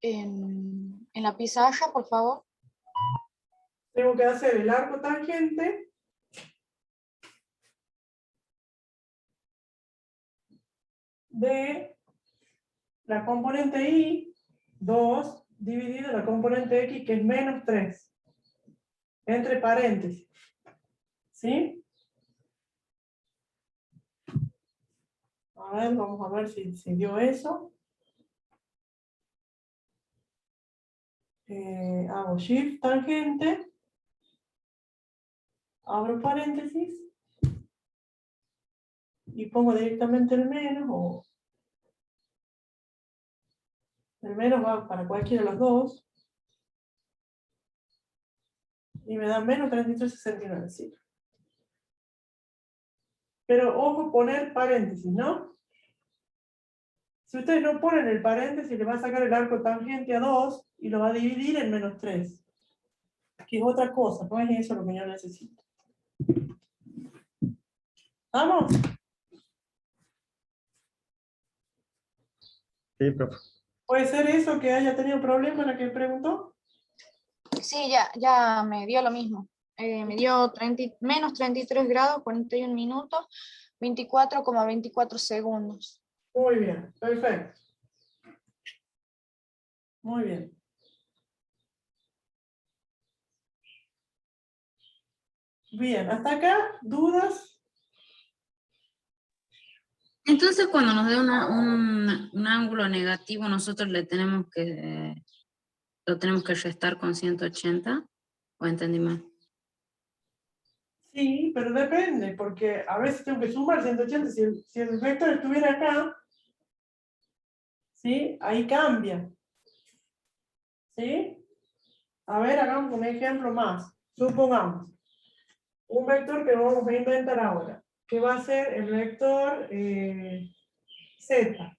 en la pizarra, por favor? Tengo que hacer el arco tangente de la componente Y, 2, dividido la componente X, que es menos 3. Entre paréntesis. ¿Sí? A ver, vamos a ver si dio eso. Hago shift tangente. Abro paréntesis. Y pongo directamente el menos, o el menos va para cualquiera de los dos. Y me da menos 33,69, sí. Pero ojo, poner paréntesis, ¿no? Si ustedes no ponen el paréntesis, le va a sacar el arco tangente a 2 y lo va a dividir en menos 3. Que es otra cosa, no es eso lo que yo necesito. ¿Vamos? Sí, profe. ¿Puede ser eso que haya tenido problema en la que preguntó? Sí, ya me dio lo mismo. Me dio menos 33 grados, 41 minutos, 24,24 segundos. Muy bien, perfecto. Muy bien. Bien, hasta acá, ¿dudas? Entonces, cuando nos dé un ángulo negativo, nosotros lo tenemos que restar con 180, ¿o entendí mal? Sí, pero depende, porque a veces tengo que sumar 180. Si el vector estuviera acá, ¿sí? Ahí cambia. ¿Sí? A ver, hagamos un ejemplo más. Supongamos un vector que vamos a inventar ahora, que va a ser el vector Z,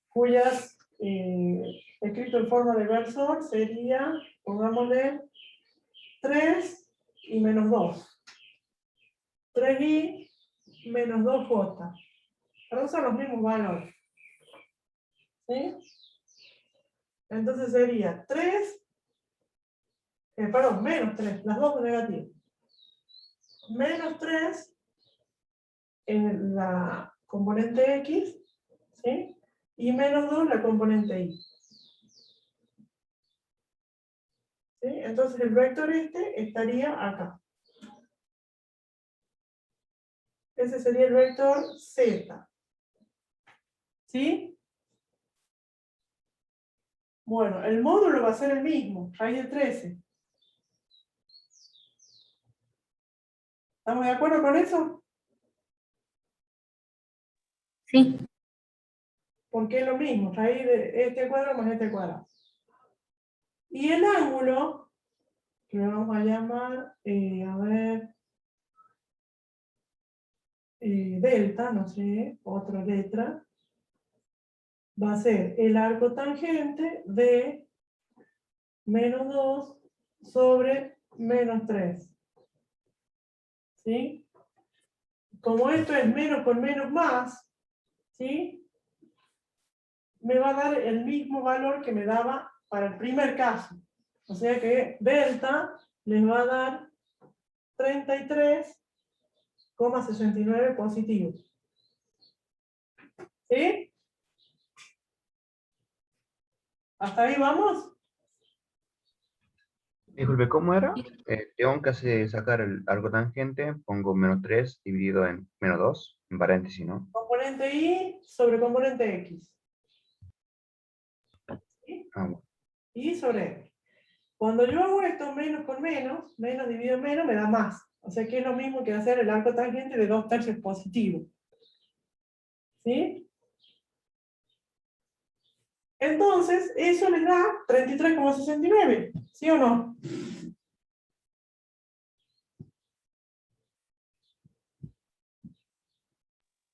cuyas, escrito en forma de versor, sería, pongámosle, 3 y menos 2. 3i menos 2j. Pero son los mismos valores. ¿Sí? Entonces sería 3, perdón, menos 3, las dos negativas. Menos 3 en la componente X, ¿sí? Y menos 2 la componente Y. ¿Sí? Entonces el vector este estaría acá. Ese sería el vector Z. ¿Sí? Bueno, el módulo va a ser el mismo, raíz de 13. ¿Estamos de acuerdo con eso? Sí. Porque es lo mismo, raíz de este cuadrado más este cuadrado. Y el ángulo, que lo vamos a llamar, a ver, delta, no sé, otra letra, va a ser el arco tangente de menos 2 sobre menos 3. ¿Sí? Como esto es menos con menos más, ¿sí? Me va a dar el mismo valor que me daba para el primer caso. O sea que delta les va a dar 33,69 positivos. ¿Sí? ¿Hasta ahí vamos? Disculpe, ¿cómo era? Tengo que sacar el arco tangente, pongo -3 dividido en -2, en paréntesis, ¿no? Componente Y sobre componente X. ¿Sí? Ah, bueno. Y sobre X. Cuando yo hago esto menos con menos, menos dividido en menos, me da más. O sea que es lo mismo que hacer el arco tangente de 2/3 positivo. ¿Sí? Entonces, eso les da 33,69. ¿Sí o no?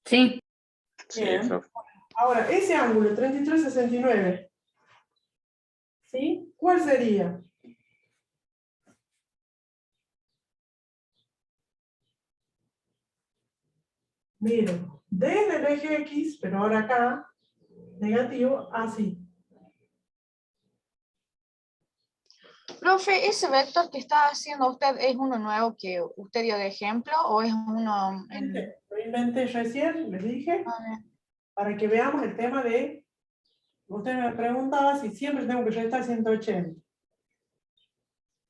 Sí. Bien. Ahora, ese ángulo, 33,69. ¿Sí? ¿Cuál sería? Miren, desde el eje X, pero ahora acá, negativo, así. Profe, ¿ese vector que está haciendo usted es uno nuevo que usted dio de ejemplo o es uno en... Lo inventé recién, les dije, A ver, para que veamos el tema de... Usted me preguntaba si siempre tengo que restar 180.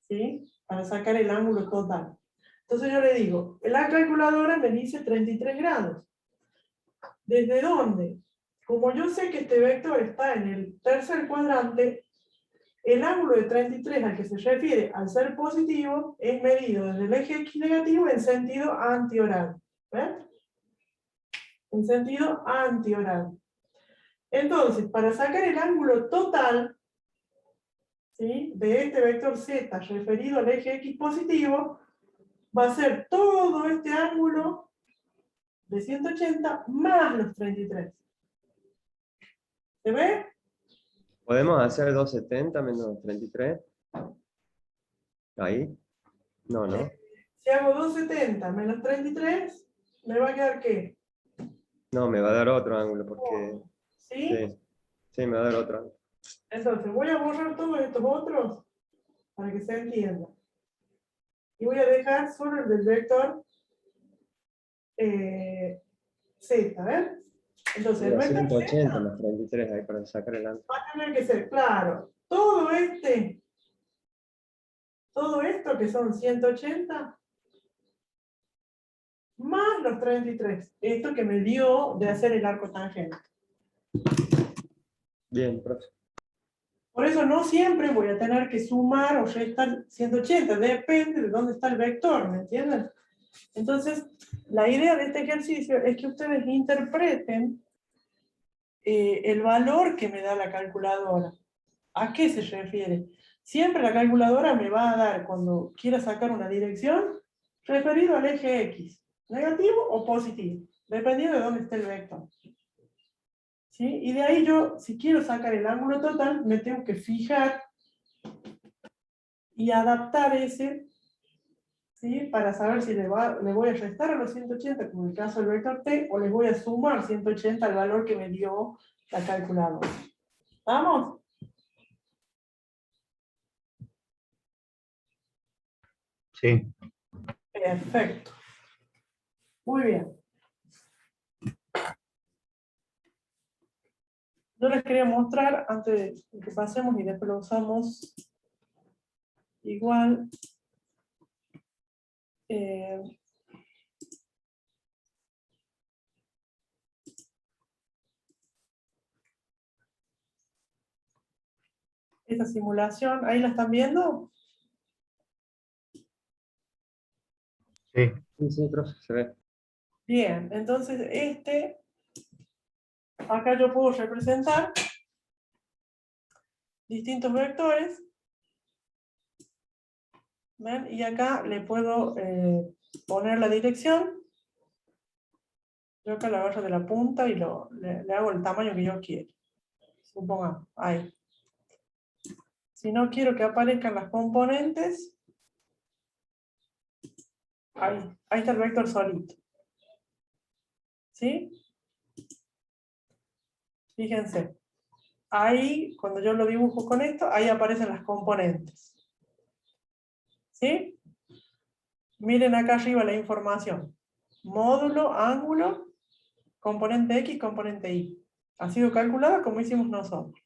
¿Sí? Para sacar el ángulo total. Entonces yo le digo, la calculadora me dice 33 grados. ¿Desde dónde? Como yo sé que este vector está en el tercer cuadrante, el ángulo de 33 al que se refiere al ser positivo es medido desde el eje X negativo en sentido antihorario. ¿Ven? En sentido antihorario. Entonces, para sacar el ángulo total, ¿sí?, de este vector Z referido al eje X positivo, va a ser todo este ángulo de 180 más los 33. ¿Se ve? ¿Podemos hacer 270 menos 33? ¿Ahí? No, ¿no? Si hago 270 menos 33, ¿me va a quedar qué? No, me va a dar otro ángulo porque... ¿Sí? Sí, sí, me va a dar otro ángulo. Entonces, voy a borrar todos estos otros para que se entienda. Y voy a dejar solo el del vector Z, ¿ven? Entonces, el Voy a vector 180 Z más 33 ahí para sacar el ángulo. va a tener que ser, claro, todo esto que son 180, más los 33. Esto que me dio de hacer el arco tangente. Bien, profe. Por eso no siempre voy a tener que sumar o restar 180, depende de dónde está el vector, ¿me entienden? Entonces, la idea de este ejercicio es que ustedes interpreten el valor que me da la calculadora. ¿A qué se refiere? Siempre la calculadora me va a dar, cuando quiera sacar una dirección, referido al eje X, negativo o positivo, dependiendo de dónde esté el vector. ¿Sí? Y de ahí yo, si quiero sacar el ángulo total, me tengo que fijar y adaptar ese, ¿sí?, para saber si le voy a restar a los 180, como en el caso del vector t, o les voy a sumar 180 al valor que me dio la calculadora. ¿Vamos? Sí. Perfecto. Muy bien. Yo les quería mostrar, antes de que pasemos y después lo usamos igual. Esta simulación, ¿ahí la están viendo? Sí. Sí, sí, profe, se ve. Bien, entonces acá yo puedo representar distintos vectores. ¿Ven? Y acá le puedo poner la dirección. Yo acá la agarro de la punta y le hago el tamaño que yo quiero. Supongamos, ahí. Si no quiero que aparezcan las componentes, ahí está el vector solito. ¿Sí? Fíjense. Ahí, cuando yo lo dibujo con esto, ahí aparecen las componentes. ¿Sí? Miren acá arriba la información. Módulo, ángulo, componente X, componente Y. Ha sido calculada como hicimos nosotros.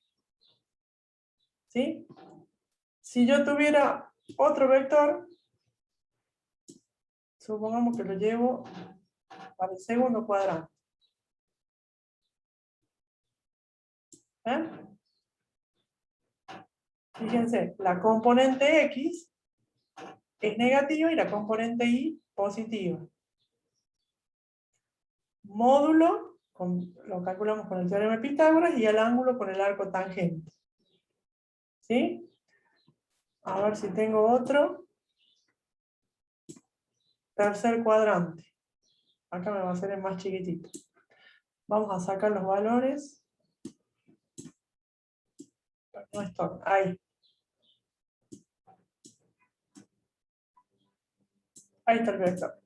¿Sí? Si yo tuviera otro vector, supongamos que lo llevo para el segundo cuadrante. ¿Eh? Fíjense, la componente X es negativa y la componente Y positiva. Módulo, lo calculamos con el teorema de Pitágoras, y el ángulo con el arco tangente. ¿Sí? A ver si tengo otro. Tercer cuadrante. Acá me va a hacer el más chiquitito. Vamos a sacar los valores. No estoy. Ahí. Ahí está el vector.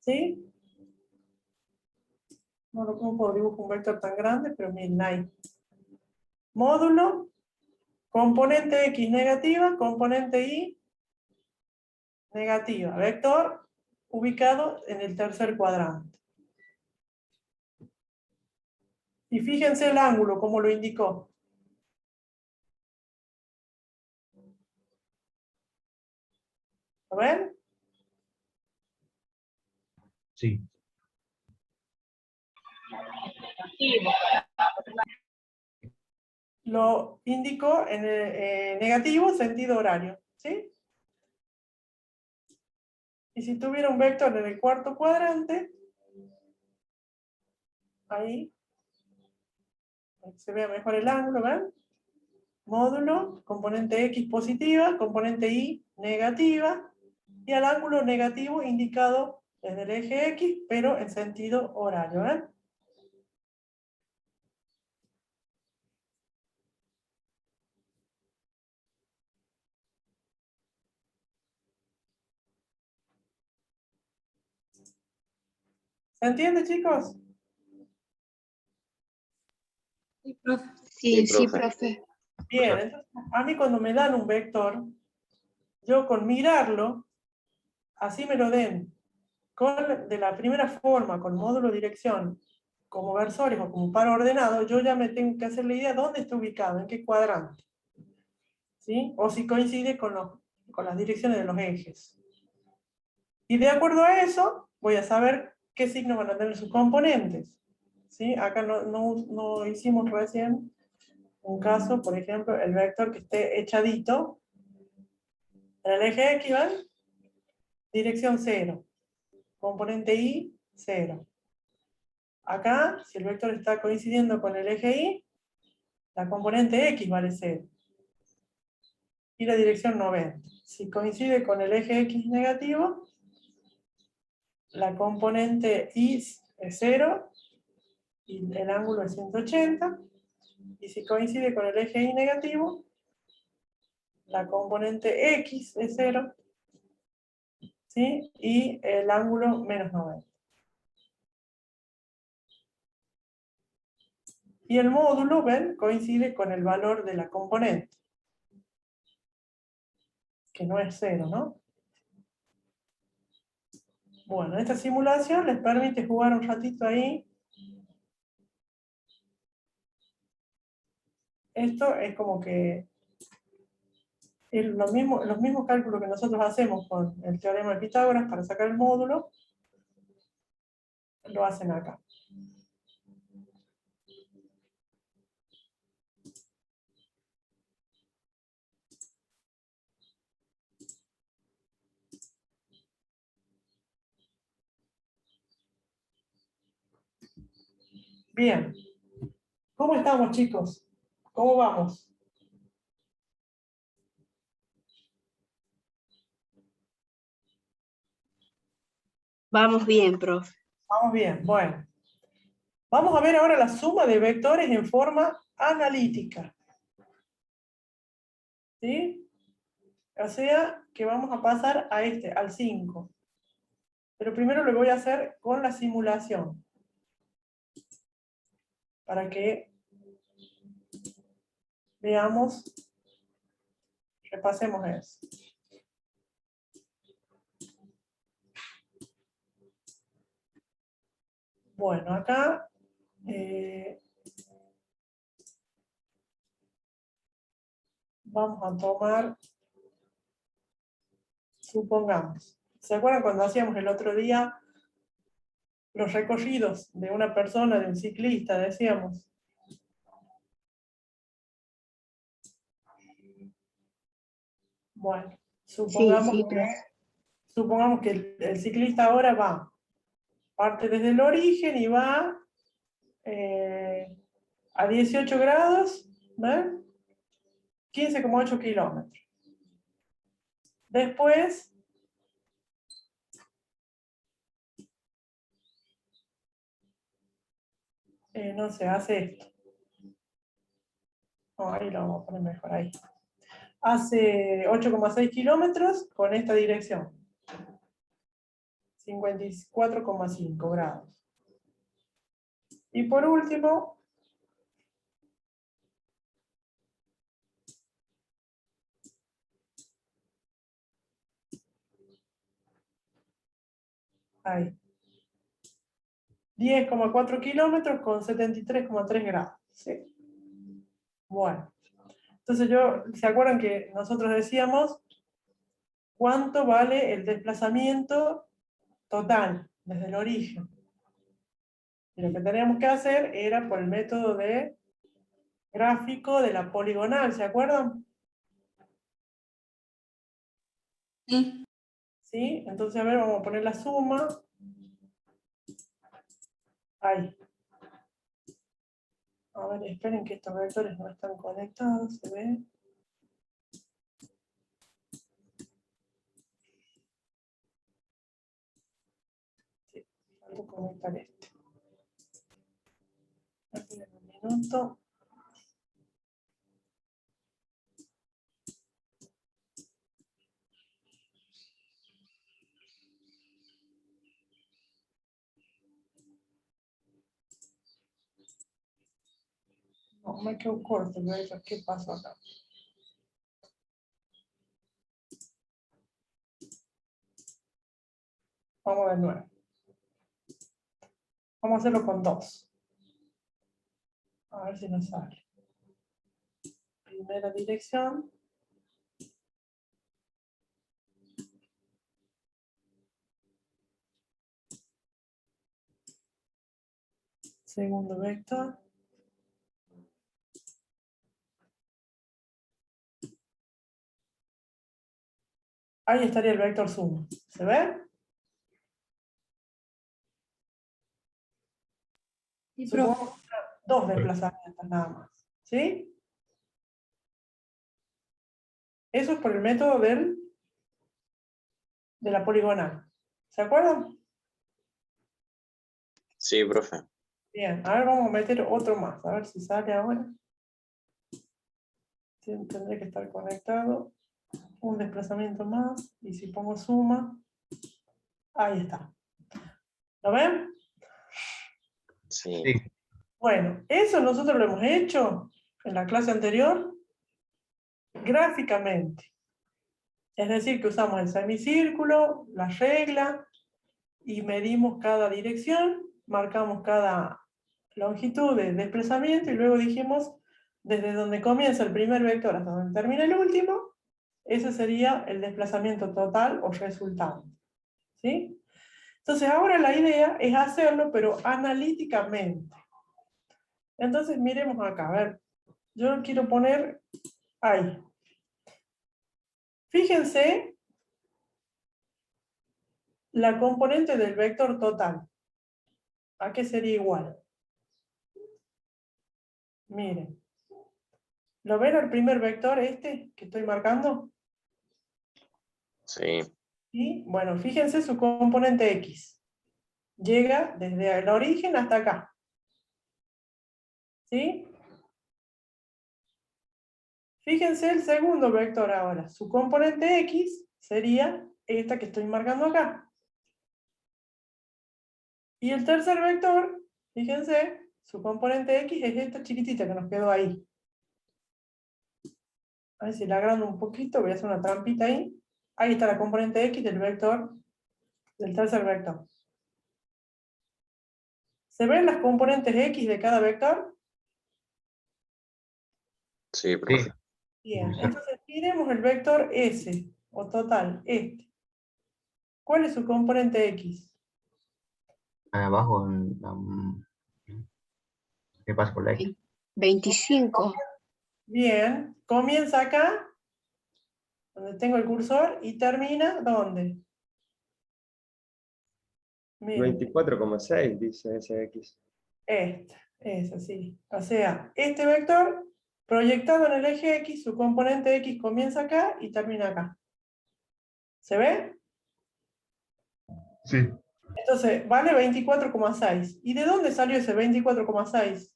¿Sí? No lo puedo dibujar un vector tan grande, pero miren ahí. Módulo, componente X negativa, componente Y negativa. Vector ubicado en el tercer cuadrante. Y fíjense el ángulo, como lo indicó. ¿Lo ven? Sí. Lo indicó en el negativo sentido horario. ¿Sí? Y si tuviera un vector en el cuarto cuadrante, ahí, para que se vea mejor el ángulo, ¿ven? Módulo, componente X positiva, componente Y negativa, y el ángulo negativo indicado desde el eje X, pero en sentido horario, ¿ven? ¿Se entiende, chicos? Sí, profe. Sí, sí, profe. profe. Bien, entonces a mí cuando me dan un vector, yo con mirarlo, así me lo den, de la primera forma, con módulo dirección, como versores o como par ordenado, yo ya me tengo que hacer la idea dónde está ubicado, en qué cuadrante. ¿Sí? O si coincide con las direcciones de los ejes. Y de acuerdo a eso, voy a saber qué signo van a tener sus componentes. ¿Sí? Acá no hicimos recién un caso, por ejemplo, el vector que esté echadito en el eje X, ¿ven? Dirección 0. Componente Y, 0. Acá, si el vector está coincidiendo con el eje Y, la componente X vale 0. Y la dirección 90. Si coincide con el eje X negativo, la componente Y es 0 y el ángulo es 180. Y si coincide con el eje Y negativo, la componente X es 0, ¿sí? Y el ángulo menos 90. Y el módulo, ¿ven? Coincide con el valor de la componente, que no es 0, ¿no? Bueno, esta simulación les permite jugar un ratito ahí. Esto es como que los mismos cálculos que nosotros hacemos con el teorema de Pitágoras para sacar el módulo, lo hacen acá. Bien. ¿Cómo estamos, chicos? ¿Cómo vamos? Vamos bien, profe. Vamos bien, bueno. Vamos a ver ahora la suma de vectores en forma analítica. ¿Sí? O sea, que vamos a pasar a al 5. Pero primero lo voy a hacer con la simulación. Para que veamos, repasemos eso. Bueno, acá vamos a tomar, supongamos, ¿se acuerdan cuando hacíamos el otro día los recorridos de una persona, de un ciclista, decíamos? Bueno, supongamos que el ciclista ahora parte desde el origen y va a 18 grados, ¿ven? 15,8 kilómetros. Después, no se hace esto. No, ahí lo vamos a poner mejor, ahí. Hace 8,6 kilómetros con esta dirección. 54,5 grados. Y por último, ahí. 10,4 kilómetros con 73,3 grados. ¿Sí? Bueno. Entonces ¿se acuerdan que nosotros decíamos cuánto vale el desplazamiento total desde el origen? Y lo que teníamos que hacer era por el método de gráfico de la poligonal, ¿se acuerdan? Sí. ¿Sí? Entonces, a ver, vamos a poner la suma. Ahí. A ver, esperen que estos vectores no están conectados, ¿se ve? Sí, voy a conectar este. Esperen un minuto. No, me quedo corto, ¿qué pasó acá? Vamos de nuevo. Vamos a hacerlo con 2. A ver si nos sale. Primera dirección. Segundo vector. Ahí estaría el vector suma. ¿Se ve? Sí, Supongamos que eran 2 desplazamientos nada más. ¿Sí? Eso es por el método de la poligonal. ¿Se acuerdan? Sí, profe. Bien, a ver, vamos a meter otro más. A ver si sale ahora. Tendré que estar conectado. Un desplazamiento más. Y si pongo suma. Ahí está. ¿Lo ven? Sí. Bueno, eso nosotros lo hemos hecho en la clase anterior gráficamente. Es decir, que usamos el semicírculo, la regla, y medimos cada dirección, marcamos cada longitud de desplazamiento, y luego dijimos, desde donde comienza el primer vector hasta donde termina el último, ese sería el desplazamiento total o resultante. ¿Sí? Entonces ahora la idea es hacerlo, pero analíticamente. Entonces miremos acá, a ver, yo quiero poner ahí. Fíjense la componente del vector total. ¿A qué sería igual? Miren. ¿Lo ven el primer vector este que estoy marcando? Sí. ¿Sí? Bueno, fíjense su componente X. Llega desde el origen hasta acá. ¿Sí? Fíjense el segundo vector ahora. Su componente X sería esta que estoy marcando acá. Y el tercer vector, fíjense, su componente X es esta chiquitita que nos quedó ahí. A ver si la agrando un poquito, voy a hacer una trampita ahí. Ahí está la componente X del vector, del tercer vector. ¿Se ven las componentes X de cada vector? Sí, profe. Bien, entonces miremos el vector S, o total, este. ¿Cuál es su componente X? Abajo, ¿qué pasa por la X? 25. Bien, comienza acá, donde tengo el cursor, y termina, ¿dónde? Miren, 24,6 dice SX. es así. O sea, este vector proyectado en el eje X, su componente X comienza acá y termina acá. ¿Se ve? Sí. Entonces, vale 24,6. ¿Y de dónde salió ese 24,6?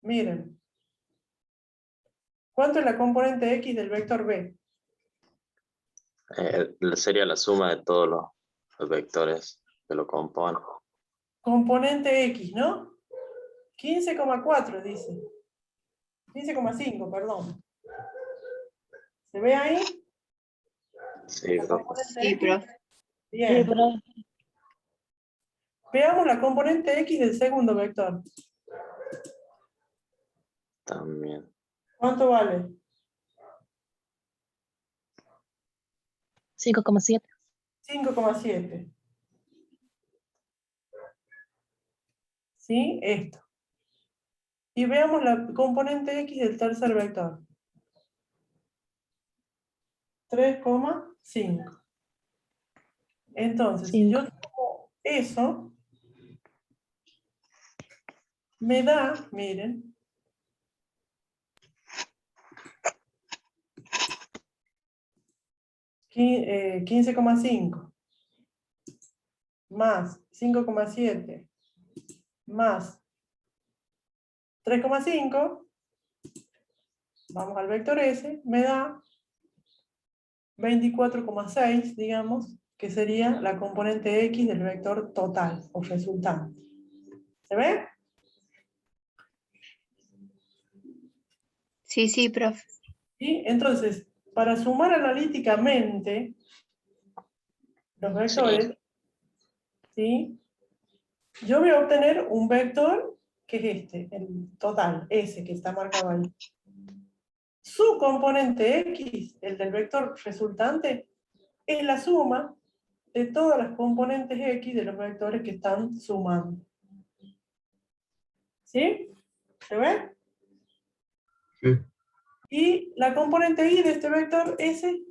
Miren. ¿Cuánto es la componente X del vector B? Sería la suma de todos los vectores que lo componen. Componente X, ¿no? 15,4 dice. 15,5, perdón. ¿Se ve ahí? Sí, La profe. componente Sí, X. profe. Bien. Veamos la componente X del segundo vector. También. ¿Cuánto vale? 5,7. 5,7. ¿Sí? Esto. Y veamos la componente X del tercer vector. 3,5. Entonces, si yo sumo eso, me da, miren, qui- 15,5 más 5,7 más 3,5, vamos al vector S, me da 24,6, digamos, que sería la componente X del vector total o resultante. ¿Se ve? Sí, sí, profe. ¿Sí? Entonces, para sumar analíticamente los vectores, ¿sí? Yo voy a obtener un vector que es este, el total, ese que está marcado ahí. Su componente X, el del vector resultante, es la suma de todas las componentes X de los vectores que están sumando. ¿Sí? ¿Se ve? Sí. Y la componente Y de este vector S,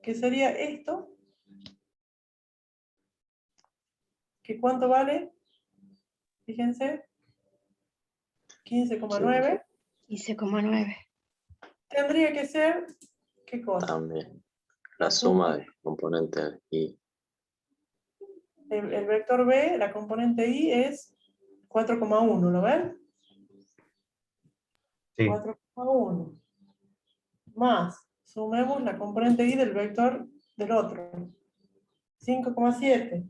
que sería esto, que ¿cuánto vale? Fíjense. 15,9. 15,9. Tendría que ser, ¿qué cosa? También. La suma de componentes Y. El vector B, la componente Y es 4,1, ¿lo ven? Sí. 4,1. Más, sumemos la componente Y del vector del otro. 5,7.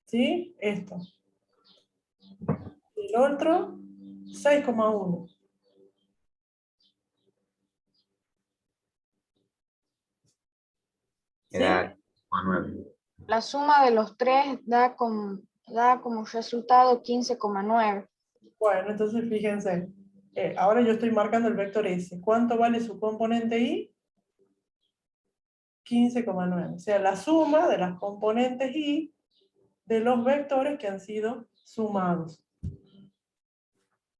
¿Sí? Esto. El otro, 6,1. ¿Sí? Era 9. La suma de los tres da como resultado 15,9. Bueno, entonces fíjense. Ahora yo estoy marcando el vector S. ¿Cuánto vale su componente Y? 15,9. O sea, la suma de las componentes Y de los vectores que han sido sumados.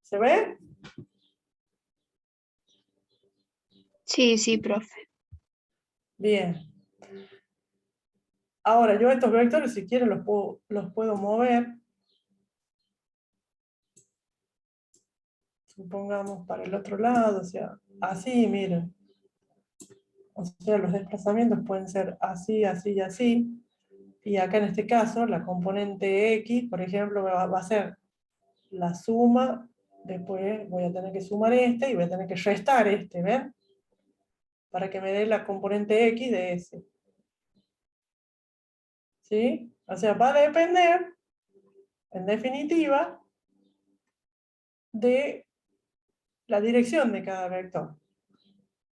¿Se ve? Sí, sí, profe. Bien. Ahora, yo estos vectores, si quieren, los puedo mover. Supongamos para el otro lado, o sea, así, miren. O sea, los desplazamientos pueden ser así, así y así. Y acá en este caso, la componente X, por ejemplo, va a ser la suma. Después voy a tener que sumar este y voy a tener que restar este, ¿ven? Para que me dé la componente X de S. ¿Sí? O sea, va a depender, en definitiva, de la dirección de cada vector.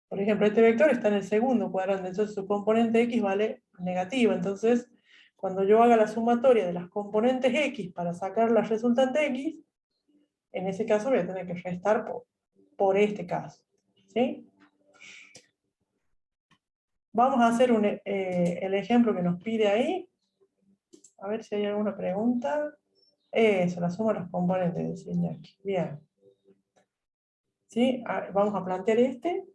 Por ejemplo, este vector está en el segundo cuadrante, entonces su componente X vale negativa. Entonces, cuando yo haga la sumatoria de las componentes X para sacar la resultante X, En ese caso voy a tener que restar por este caso. ¿Sí? Vamos a hacer el ejemplo que nos pide ahí. A ver si hay alguna pregunta. Eso, la suma de los componentes de Iñaki. Bien. ¿Sí? Vamos a plantear este.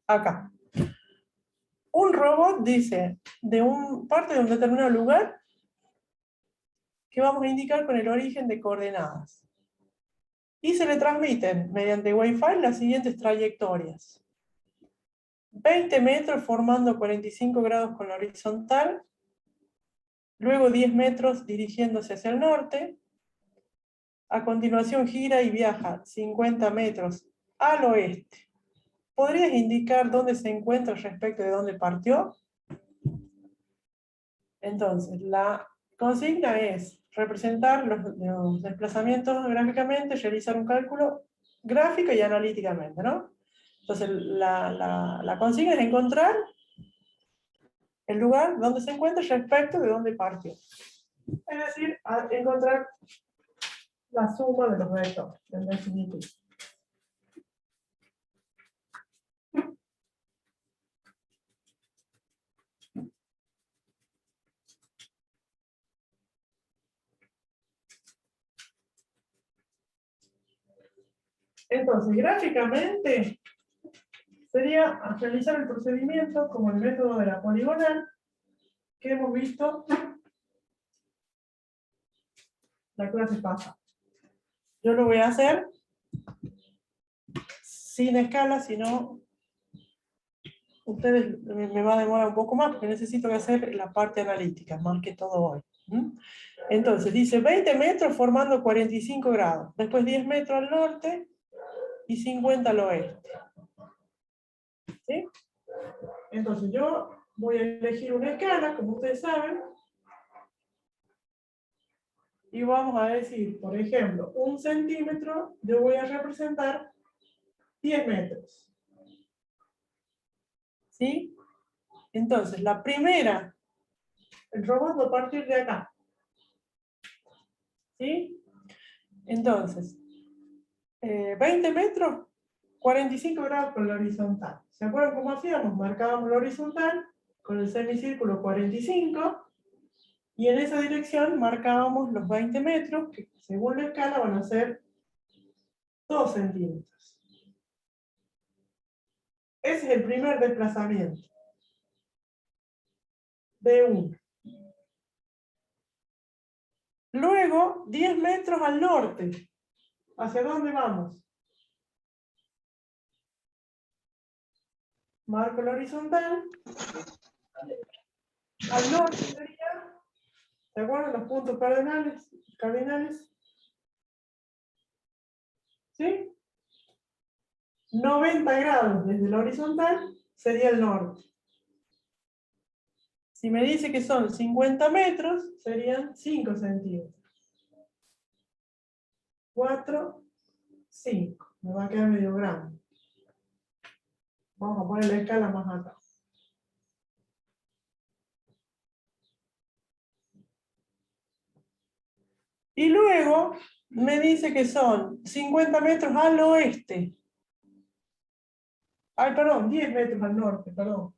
Acá. Un robot dice parte de un determinado lugar que vamos a indicar con el origen de coordenadas. Y se le transmiten mediante Wi-Fi las siguientes trayectorias. 20 metros formando 45 grados con la horizontal, luego 10 metros dirigiéndose hacia el norte, a continuación gira y viaja 50 metros al oeste. ¿Podrías indicar dónde se encuentra respecto de dónde partió? Entonces, la consigna es representar los desplazamientos gráficamente, realizar un cálculo gráfico y analíticamente, ¿no? Entonces, la consigna es encontrar el lugar donde se encuentra respecto de dónde partió. Es decir, encontrar la suma de los vectores, en definitiva. Entonces, gráficamente, sería realizar el procedimiento como el método de la poligonal que hemos visto la clase pasada. Yo lo voy a hacer sin escala, sino ustedes me va a demorar un poco más porque necesito hacer la parte analítica, más que todo hoy. Entonces, dice 20 metros formando 45 grados, después 10 metros al norte y 50 al oeste. ¿Sí? Entonces, yo voy a elegir una escala, como ustedes saben, y vamos a decir, por ejemplo, 1 centímetro, yo voy a representar 10 metros. ¿Sí? Entonces, la primera, el robot va a partir de acá. ¿Sí? Entonces, 20 metros, 45 grados con la horizontal. ¿Se acuerdan cómo hacíamos? Marcábamos la horizontal con el semicírculo 45 y en esa dirección marcábamos los 20 metros, que según la escala van a ser 2 centímetros. Ese es el primer desplazamiento. D1. Luego, 10 metros al norte. ¿Hacia dónde vamos? Marco la horizontal. Al norte sería, ¿se acuerdan los puntos cardinales? ¿Sí? 90 grados desde la horizontal sería el norte. Si me dice que son 50 metros, serían 5 centímetros. 4, 5. Me va a quedar medio grande. Vamos a poner la escala más acá. Y luego me dice que son 50 metros al oeste. Ay, perdón, 10 metros al norte, perdón.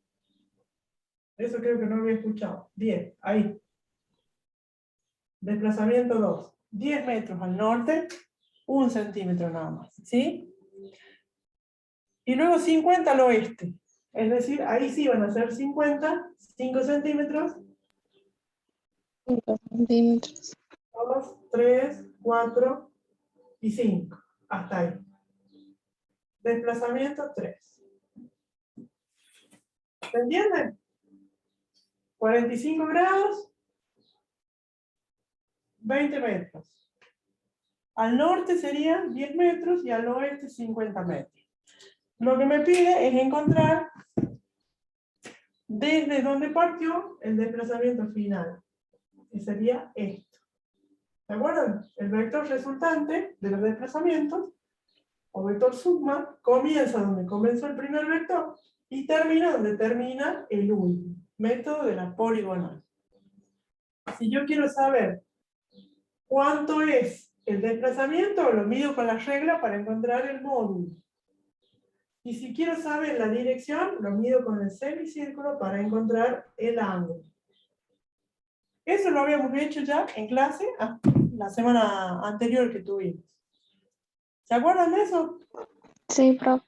Eso creo que no había escuchado. 10, ahí. Desplazamiento 2. 10 metros al norte, 1 centímetro nada más. ¿Sí? Y luego 50 al oeste. Es decir, ahí sí van a ser 50, 5 centímetros. 5 centímetros. 2, 3, 4 y 5. Hasta ahí. Desplazamiento 3. ¿Se entienden? 45 grados, 20 metros. Al norte serían 10 metros y al oeste 50 metros. Lo que me pide es encontrar desde donde partió el desplazamiento final, que sería esto. ¿De acuerdo? El vector resultante de los desplazamientos o vector suma, comienza donde comenzó el primer vector y termina donde termina el último. Método de la poligonal. Si yo quiero saber cuánto es el desplazamiento, lo mido con la regla para encontrar el módulo. Y si quiero saber la dirección, lo mido con el semicírculo para encontrar el ángulo. Eso lo habíamos hecho ya en clase la semana anterior que tuvimos. ¿Se acuerdan de eso? Sí, profe.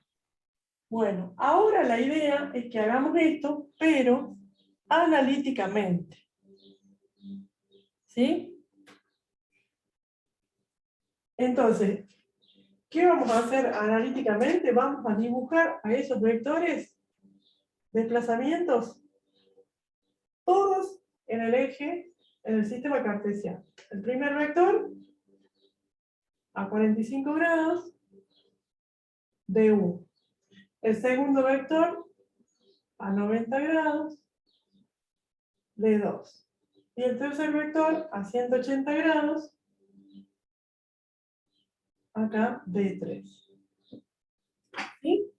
Bueno, ahora la idea es que hagamos esto, pero analíticamente. ¿Sí? Entonces, ¿qué vamos a hacer analíticamente? Vamos a dibujar a esos vectores, desplazamientos, todos en el eje, en el sistema cartesiano. El primer vector a 45 grados de 1. El segundo vector a 90 grados de 2. Y el tercer vector a 180 grados, acá de 3. ¿Sí?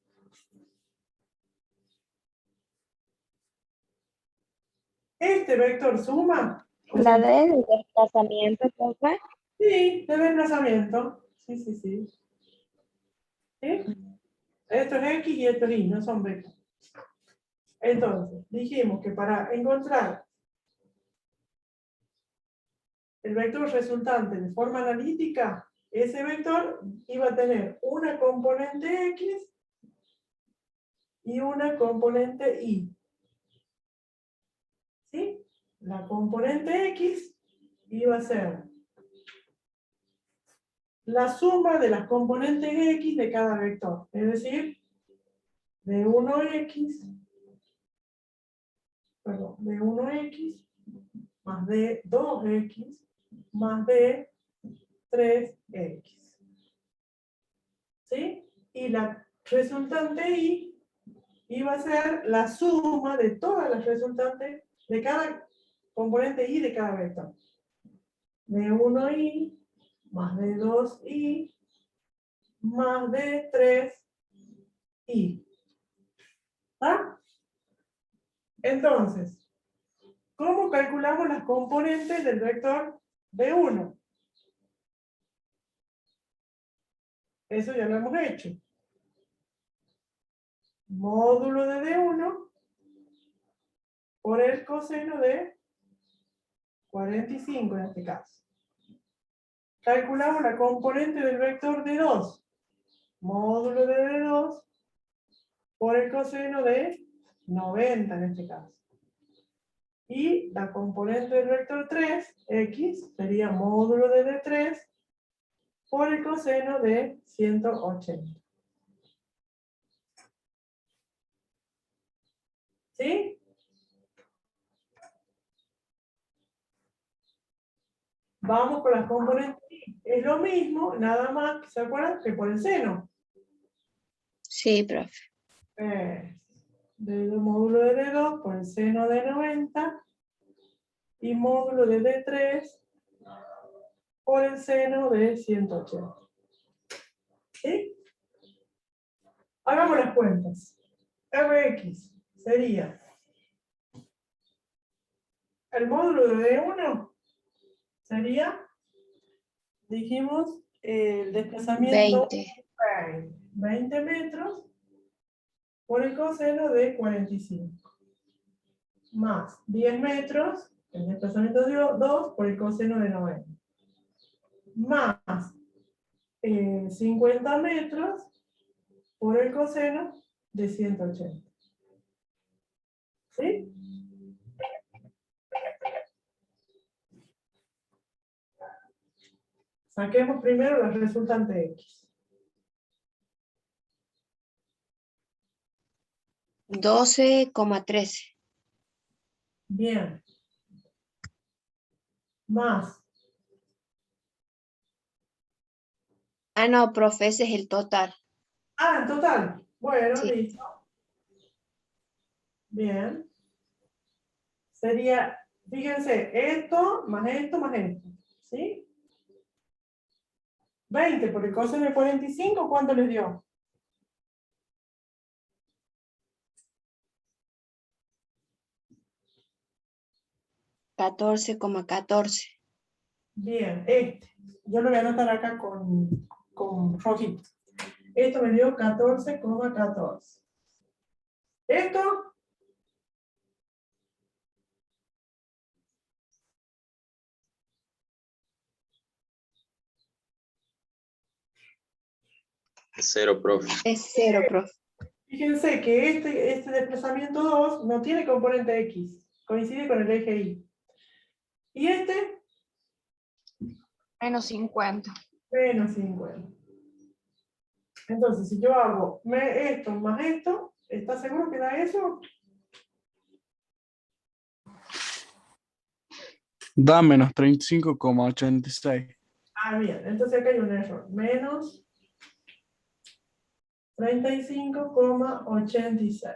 Este vector suma. La del desplazamiento, profe. Sí, de desplazamiento. Sí, sí, sí. ¿Sí? Esto es X y esto es Y, no son vectores. Entonces, dijimos que para encontrar el vector resultante de forma analítica, ese vector iba a tener una componente X y una componente Y. ¿Sí? La componente X iba a ser la suma de las componentes X de cada vector. Es decir, de 1X, perdón, de 1X más de 2X más de 3X. ¿Sí? Y la resultante Y iba a ser la suma de todas las resultantes de cada componente Y de cada vector. De 1Y más de 2Y más de 3Y. ¿Ah? Entonces, ¿cómo calculamos las componentes del vector B1? Eso ya lo hemos hecho. Módulo de D1 por el coseno de 45 en este caso. Calculamos la componente del vector D2. Módulo de D2 por el coseno de 90 en este caso. Y la componente del vector 3, X, sería módulo de D3 por el coseno de 180. ¿Sí? Vamos con las componentes. Es lo mismo, nada más, ¿se acuerdan? Que por el seno. Sí, profe. Del módulo de D2 por el seno de 90 y módulo de D3 por el seno de 180. ¿Sí? Hagamos las cuentas. Rx sería el módulo de D1 sería, dijimos, el desplazamiento 20 metros por el coseno de 45. Más 10 metros, el desplazamiento de 2 por el coseno de 90. Más 50 metros por el coseno de 180. ¿Sí? Saquemos primero la resultante X. 12,13. Bien. Más. Ah, no, profe, ese es el total. Ah, en total. Bueno, Sí. listo. Bien. Sería, fíjense, esto más esto más esto. ¿Sí? 20 por el coseno de 45, ¿cuánto les dio? $14,14. Bien, yo lo voy a anotar acá con rojito. Esto me dio 14,14. Esto, Es 0, profe. Es 0, profe. fíjense que este desplazamiento 2 no tiene componente X, coincide con el eje Y. Y este, Menos 50. menos 50. Entonces, si yo hago esto más esto, ¿está seguro que da eso? Da menos 35,86. Ah, bien, entonces acá hay un error. Menos 35,86.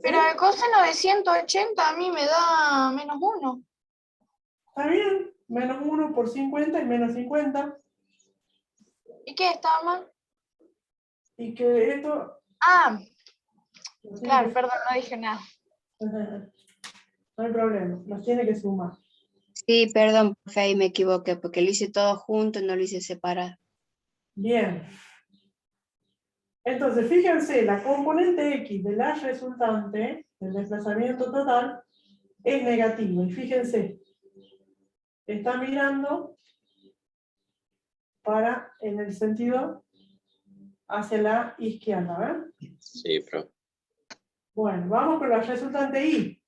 Pero el coseno de 180 a mí me da menos 1. Está bien, menos 1 por 50 y menos 50. ¿Y qué está mal? Y que esto... Ah, claro, perdón, no dije nada. No hay problema, los tiene que sumar. Sí, perdón, profe, ahí me equivoqué, porque lo hice todo junto, no lo hice separado. Bien. Entonces, fíjense, la componente X de la resultante, del desplazamiento total, es negativo. Y fíjense, está mirando en el sentido hacia la izquierda, ¿ven? Sí, profe. Bueno, vamos con la resultante Y.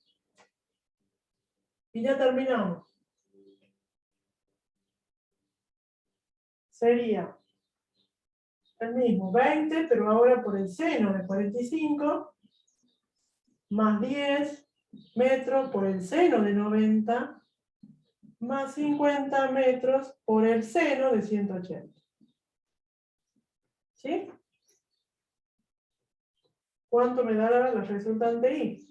Y ya terminamos. Sería el mismo, 20, pero ahora por el seno de 45, más 10 metros por el seno de 90, más 50 metros por el seno de 180. ¿Sí? ¿Cuánto me dará la resultante Y?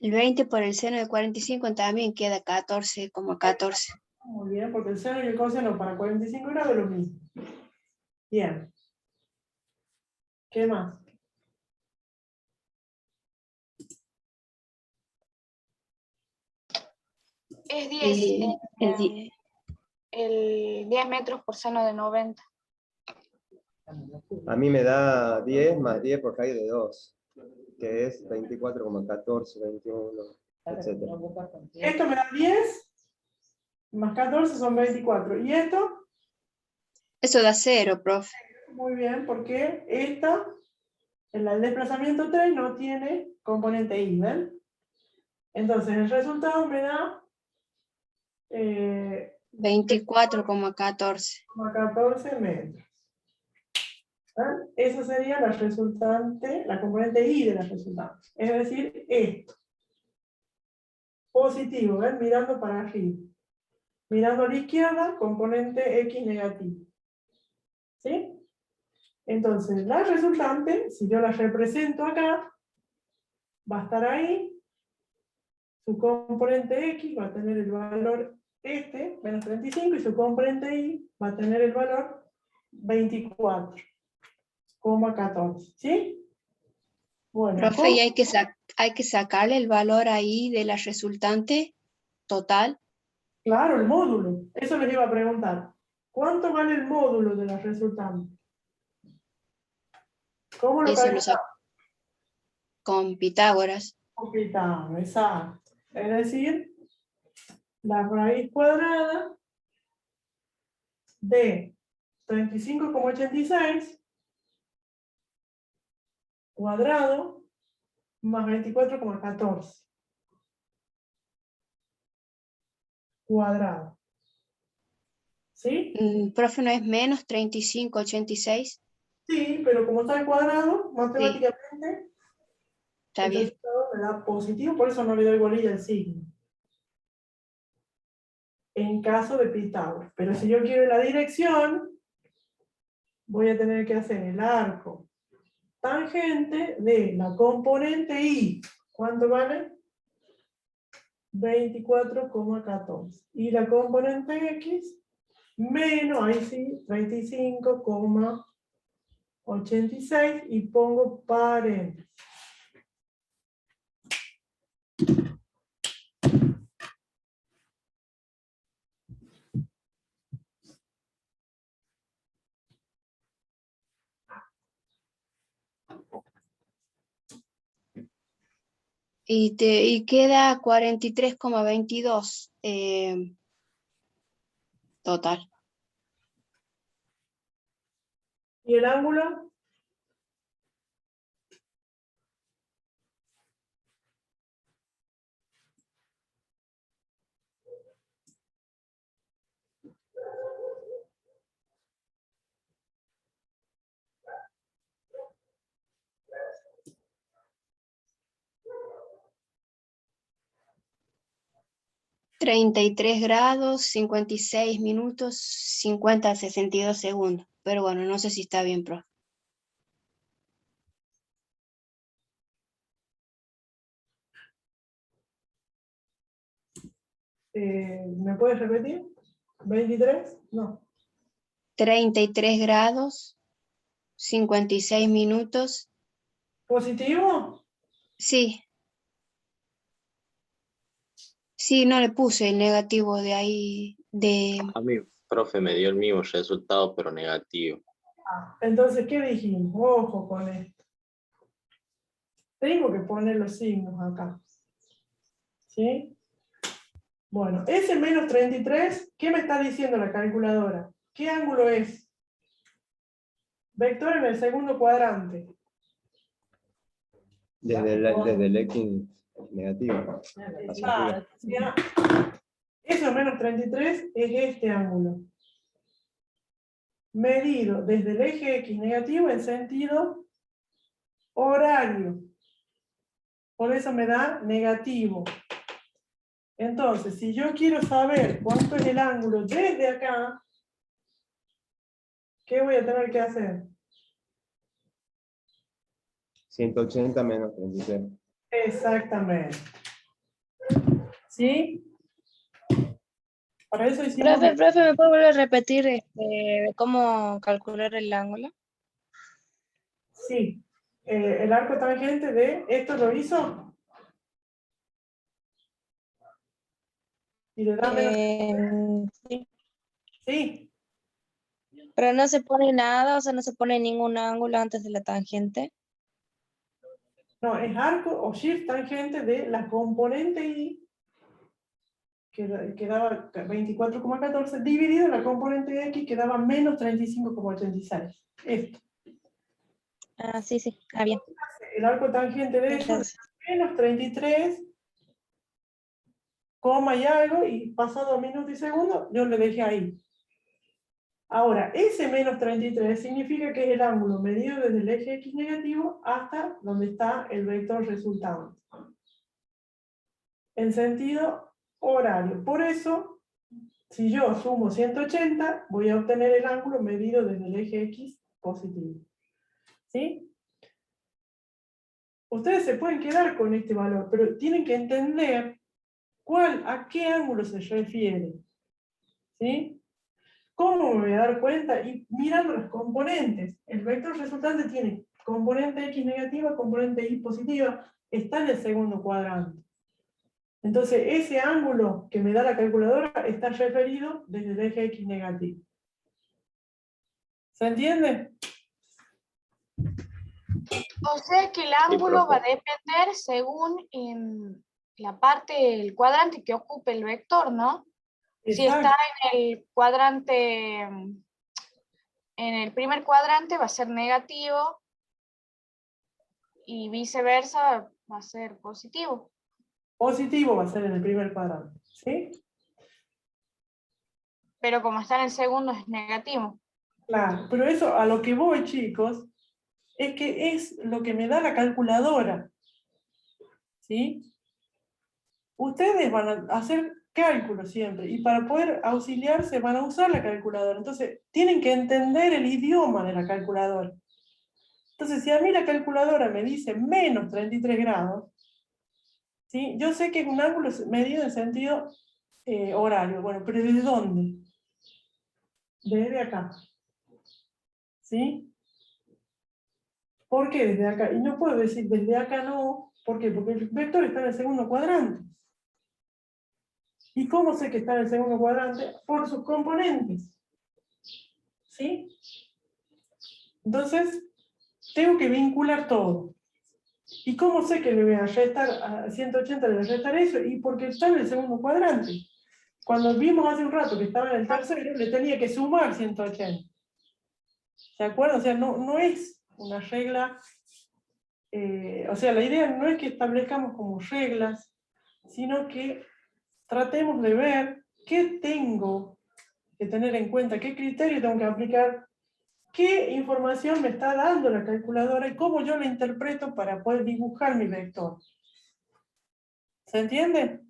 El 20 por el seno de 45 también queda 14,14. Muy bien, porque el seno y el coseno para 45 grados es lo mismo. Bien. ¿Qué más? Es 10. El El 10 metros por seno de 90. A mí me da 10 más 10 por raíz de 2, que es 24,14, 21, etc. Esto me da 10, más 14 son 24. ¿Y esto? Eso da 0, profe. Muy bien, porque esta, el desplazamiento 3 no tiene componente Y, ¿ven? Entonces el resultado me da 24,14. 14 metros. ¿Ven? Esa sería la resultante, la componente Y de la resultante. Es decir, esto. Positivo, ¿ven? Mirando para arriba. Mirando a la izquierda, componente X negativo. ¿Sí? Entonces, la resultante, si yo la represento acá, va a estar ahí. Su componente X va a tener el valor menos 35, y su componente Y va a tener el valor 24,14. ¿Sí? Bueno, Profe, y hay que sacarle el valor ahí de la resultante total. claro, el módulo. Eso les iba a preguntar. ¿Cuánto vale el módulo de la resultante? ¿Cómo lo Eso lo calculamos? saco con Pitágoras. Con Pitágoras, exacto. Es decir, la raíz cuadrada de 35,86 cuadrado más 24,14 cuadrado. ¿Sí? Profe, ¿no es menos 35,86? Sí, pero como está al cuadrado, matemáticamente, Está el bien. resultado me da positivo, por eso no le doy bolilla al signo. En caso de Pitágoras. Pero si yo quiero la dirección, voy a tener que hacer el arco tangente de la componente Y. ¿Cuánto vale? 24,14. Y la componente X menos, ahí sí, 35,86 y pongo paréntesis. Y queda 43,22 total. ¿Y el ángulo? $33 56 minutos 50,62 segundos. Pero bueno, no sé si está bien, profe. ¿Me puedes repetir? ¿23? No. 33 grados 56 minutos. ¿Positivo? Sí. Sí, no le puse el negativo de ahí, de... A mí, profe, me dio el mismo resultado, pero negativo. Entonces, ¿qué dijimos? Ojo con esto. Tengo que poner los signos acá. ¿Sí? Bueno, ese menos 33, ¿qué me está diciendo la calculadora? ¿Qué ángulo es? Vector en el segundo cuadrante. Desde el X negativo. hacia arriba. Eso menos 33 es este ángulo. Medido desde el eje X negativo en sentido horario. Por eso me da negativo. Entonces, si yo quiero saber cuánto es el ángulo desde acá, ¿qué voy a tener que hacer? 180 menos 33. Exactamente. ¿Sí? Para eso hicimos... Profe, ¿me puede volver a repetir cómo calcular el ángulo? Sí. El arco tangente de... ¿Esto lo hizo? Y le da menos... Sí. Sí. Pero no se pone nada, o sea, no se pone ningún ángulo antes de la tangente. No, es arco o shift tangente de la componente Y, que daba 24,14, dividido en la componente X, que daba menos 35,86. Esto. Ah, sí, bien. El arco tangente de eso es menos 33, coma y algo, y pasado minutos y segundos, yo le dejé ahí. Ahora, ese menos 33 significa que es el ángulo medido desde el eje X negativo hasta donde está el vector resultante. En sentido horario. Por eso, si yo sumo 180, voy a obtener el ángulo medido desde el eje X positivo. ¿Sí? Ustedes se pueden quedar con este valor, pero tienen que entender a qué ángulo se refiere. ¿Sí? ¿Cómo me voy a dar cuenta? Y mirando los componentes. El vector resultante tiene componente X negativa, componente Y positiva, está en el segundo cuadrante. Entonces, ese ángulo que me da la calculadora está referido desde el eje X negativo. ¿Se entiende? O sea que el ángulo va a depender según la parte del cuadrante que ocupe el vector, ¿no? Si está en el cuadrante, en el primer cuadrante va a ser negativo y viceversa va a ser positivo. Positivo va a ser en el primer cuadrante, ¿sí? Pero como está en el segundo es negativo. Claro, pero eso a lo que voy, chicos, es que es lo que me da la calculadora. ¿Sí? Ustedes van a hacer cálculos siempre, y para poder auxiliarse van a usar la calculadora. Entonces, tienen que entender el idioma de la calculadora. Entonces, si a mí la calculadora me dice menos 33 grados, ¿sí? Yo sé que es un ángulo medido en sentido horario. Bueno, pero ¿desde dónde? desde acá. ¿Sí? ¿Por qué desde acá? Y no puedo decir desde acá no. ¿Por qué? Porque el vector está en el segundo cuadrante. ¿Y cómo sé que está en el segundo cuadrante? Por sus componentes. ¿Sí? Entonces, tengo que vincular todo. ¿Y cómo sé que le voy a restar a 180, le voy a restar eso? Y porque está en el segundo cuadrante. Cuando vimos hace un rato que estaba en el tercero, le tenía que sumar 180. ¿Se acuerdan? O sea, no es una regla. O sea, la idea no es que establezcamos como reglas, sino que tratemos de ver qué tengo que tener en cuenta, qué criterio tengo que aplicar, qué información me está dando la calculadora y cómo yo la interpreto para poder dibujar mi vector. ¿Se entiende?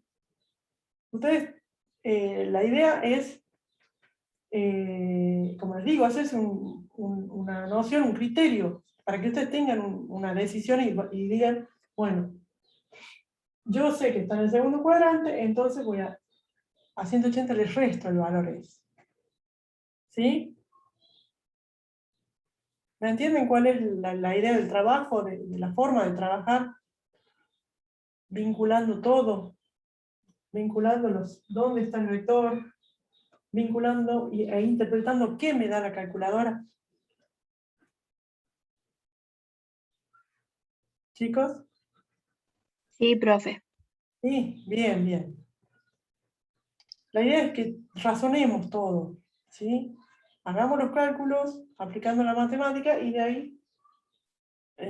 Ustedes, la idea es, como les digo, hacerse una noción, un criterio, para que ustedes tengan una decisión y digan, bueno, yo sé que está en el segundo cuadrante, entonces voy a 180 le resto el valor ese. ¿Sí? ¿Me entienden cuál es la idea del trabajo, de la forma de trabajar? Vinculando todo, vinculando dónde está el vector, vinculando e interpretando qué me da la calculadora. ¿Chicos? Sí, profe. Sí, bien, bien. La idea es que razonemos todo, ¿sí? Hagamos los cálculos aplicando la matemática y de ahí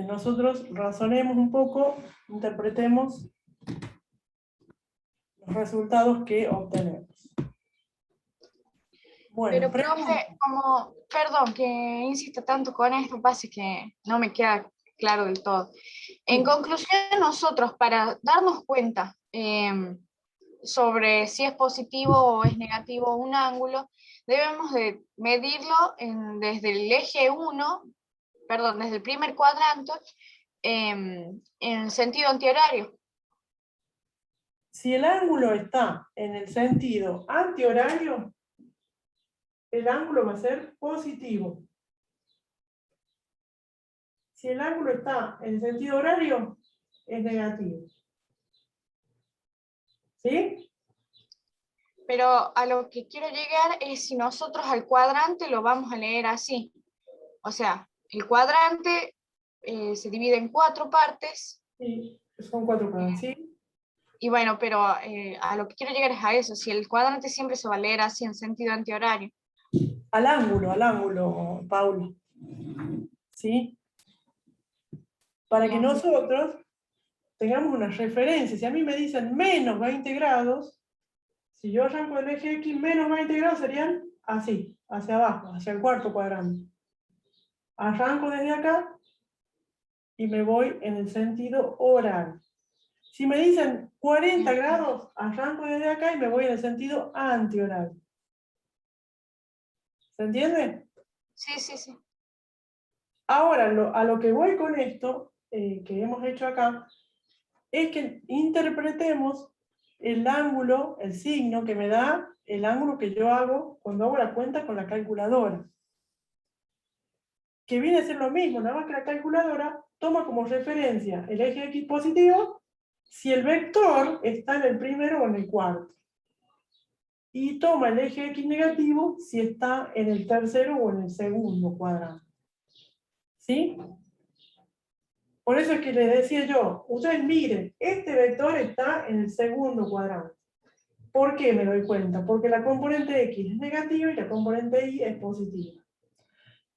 nosotros razonemos un poco, interpretemos los resultados que obtenemos. Bueno, Pero, profe, perdón que insista tanto con esto, pasa que no me queda claro del todo. En conclusión, nosotros, para darnos cuenta sobre si es positivo o es negativo un ángulo, debemos de medirlo desde el eje 1, perdón, desde el primer cuadrante, en sentido antihorario. Si el ángulo está en el sentido antihorario, el ángulo va a ser positivo. Si el ángulo está en el sentido horario, es negativo. ¿Sí? Pero a lo que quiero llegar es si nosotros al cuadrante lo vamos a leer así. O sea, el cuadrante se divide en 4 partes. Sí, son 4 cuadrantes, ¿sí? Y bueno, pero a lo que quiero llegar es a eso, si el cuadrante siempre se va a leer así en sentido antihorario. Al ángulo, Paula. ¿Sí? Para que nosotros tengamos una referencia. Si a mí me dicen menos 20 grados, si yo arranco el eje X, menos 20 grados serían así, hacia abajo, hacia el cuarto cuadrante. Arranco desde acá y me voy en el sentido horario. Si me dicen 40 grados, arranco desde acá y me voy en el sentido antihorario. ¿Se entiende? Sí, sí, sí. Ahora, a lo que voy con esto, que hemos hecho acá, es que interpretemos el ángulo, el signo que me da el ángulo que yo hago cuando hago la cuenta con la calculadora. Que viene a ser lo mismo, nada más que la calculadora toma como referencia el eje X positivo si el vector está en el primero o en el cuarto. Y toma el eje X negativo si está en el tercero o en el segundo cuadrante. ¿Sí? Por eso es que les decía yo, ustedes miren, este vector está en el segundo cuadrante. ¿Por qué me doy cuenta? Porque la componente X es negativa y la componente Y es positiva.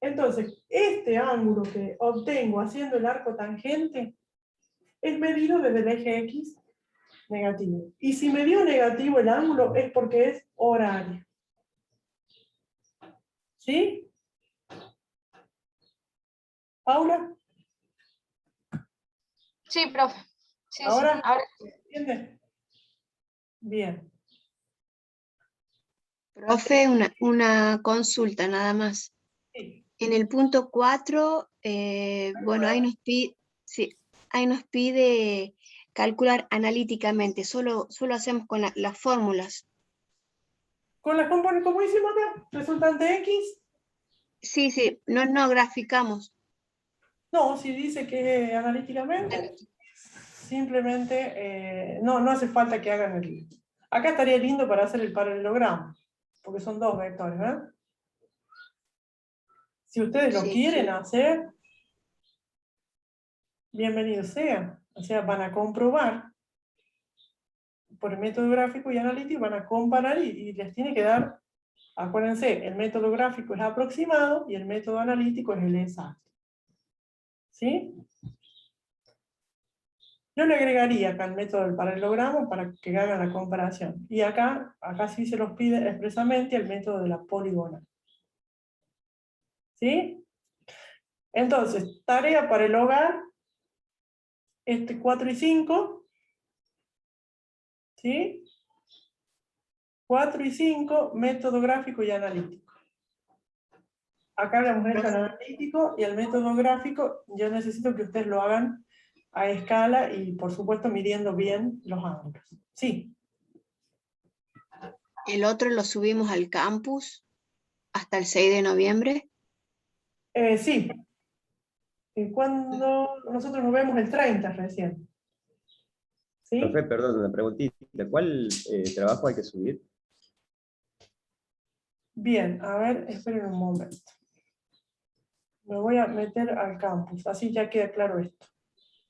Entonces, este ángulo que obtengo haciendo el arco tangente es medido desde el eje X negativo. Y si me dio negativo el ángulo es porque es horario. ¿Sí? ¿Paula? Sí, profe. Sí, ¿Ahora? sí. Ahora. ¿Entiendes? Bien. Profe, una consulta nada más. Sí. En el punto 4, bueno, ahí nos pide calcular analíticamente, solo hacemos con las fórmulas. Con las componentes, como hicimos acá, resultante X. Sí, sí, no graficamos. No, si dice que analíticamente, simplemente no hace falta que hagan el... Acá estaría lindo para hacer el paralelogramo, porque son dos vectores, ¿verdad? Si ustedes lo Sí. quieren hacer, bienvenido sea. O sea, van a comprobar por el método gráfico y analítico, van a comparar y les tiene que dar, acuérdense, el método gráfico es aproximado y el método analítico es el exacto. ¿Sí? Yo le agregaría acá el método del paralelogramo para que hagan la comparación. Y acá sí se los pide expresamente el método de la poligonal. ¿Sí? Entonces, tarea para el hogar, 4 y 5. ¿Sí? 4 y 5, método gráfico y analítico. Acá hablamos del analítico y el método gráfico, yo necesito que ustedes lo hagan a escala y por supuesto midiendo bien los ángulos. Sí. El otro lo subimos al campus hasta el 6 de noviembre. Sí. Y cuando nosotros nos vemos el 30 recién. ¿Sí? Profe, perdón, una preguntita. ¿Cuál trabajo hay que subir? Bien, a ver, esperen un momento. Me voy a meter al campus, así ya queda claro esto.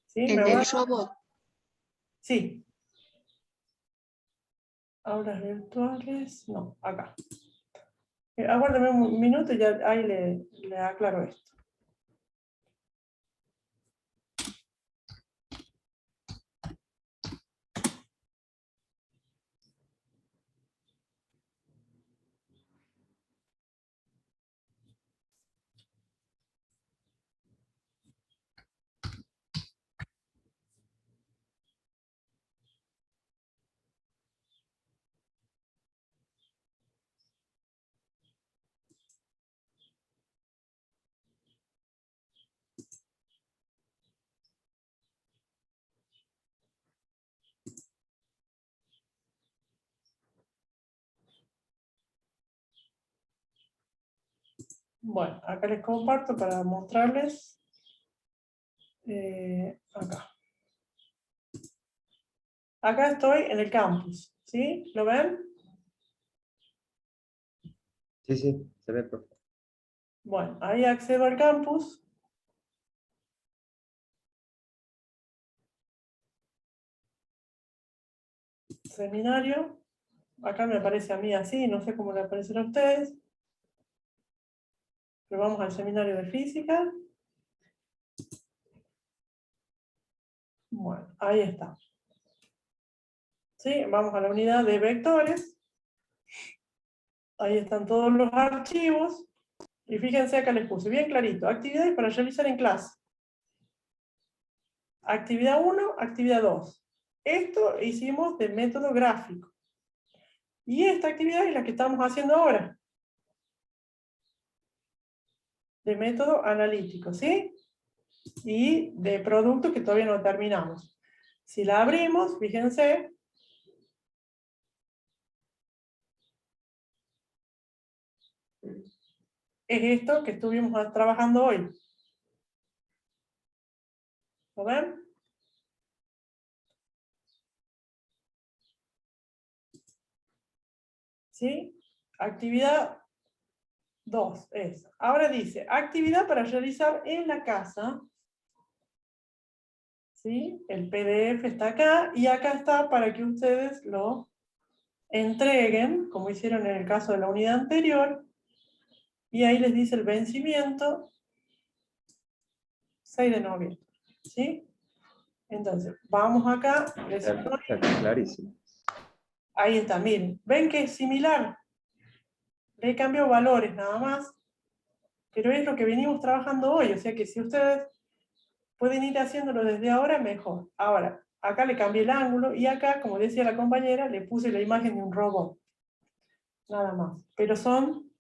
¿Sí? ¿El del robot? Sí. Aulas virtuales, no, acá. Aguárdame un minuto y ya ahí le aclaro esto. Bueno, acá les comparto para mostrarles. Acá. Acá estoy en el campus, ¿sí? ¿Lo ven? Sí, sí, se ve, profe. Bueno, ahí accedo al campus. Seminario. Acá me aparece a mí así, no sé cómo le aparecerá a ustedes. Pero vamos al seminario de física. Bueno, ahí está. ¿Sí? Vamos a la unidad de vectores. Ahí están todos los archivos. Y fíjense acá les puse bien clarito. Actividades para realizar en clase. Actividad 1, actividad 2. Esto hicimos de método gráfico. Y esta actividad es la que estamos haciendo ahora. De método analítico, ¿sí? Y de producto que todavía no terminamos. Si la abrimos, fíjense. Es esto que estuvimos trabajando hoy. ¿Lo ven? ¿Sí? Actividad 2 es. Ahora dice, actividad para realizar en la casa. ¿Sí? El PDF está acá y acá está para que ustedes lo entreguen, como hicieron en el caso de la unidad anterior. Y ahí les dice el vencimiento, 6 de noviembre. ¿Sí? Entonces, vamos acá. Está clarísimo. Ahí está, miren. ¿Ven que es similar? Le cambio valores nada más. Pero es lo que venimos trabajando hoy. O sea que si ustedes pueden ir haciéndolo desde ahora, mejor. Ahora, acá le cambié el ángulo y acá, como decía la compañera, le puse la imagen de un robot. Nada más. Pero son,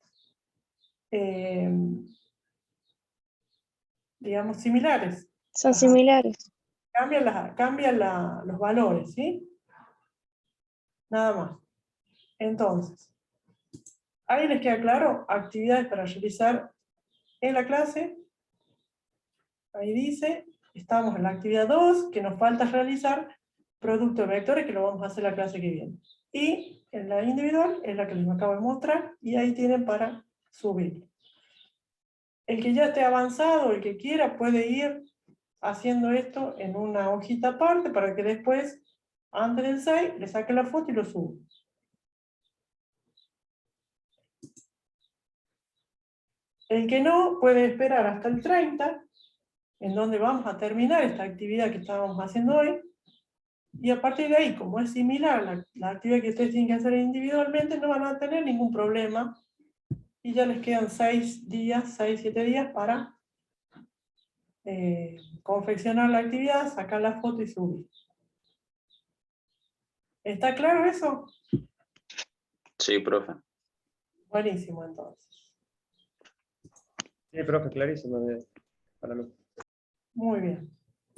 digamos, similares. Son similares. Cambian los valores, ¿sí? Nada más. Entonces, Ahí les queda claro, actividades para realizar en la clase. Ahí dice, estamos en la actividad 2, que nos falta realizar producto de vectores, que lo vamos a hacer la clase que viene. Y en la individual, es la que les acabo de mostrar, y ahí tienen para subir. El que ya esté avanzado, el que quiera, puede ir haciendo esto en una hojita aparte, para que después, antes del 6, le saque la foto y lo suba. El que no, puede esperar hasta el 30, en donde vamos a terminar esta actividad que estábamos haciendo hoy, y a partir de ahí, como es similar a la actividad que ustedes tienen que hacer individualmente, no van a tener ningún problema, y ya les quedan 6 días, 6, 7 días para confeccionar la actividad, sacar la foto y subir. ¿Está claro eso? Sí, profe. Buenísimo, entonces. Sí, profe, clarísimo para mí. Muy bien.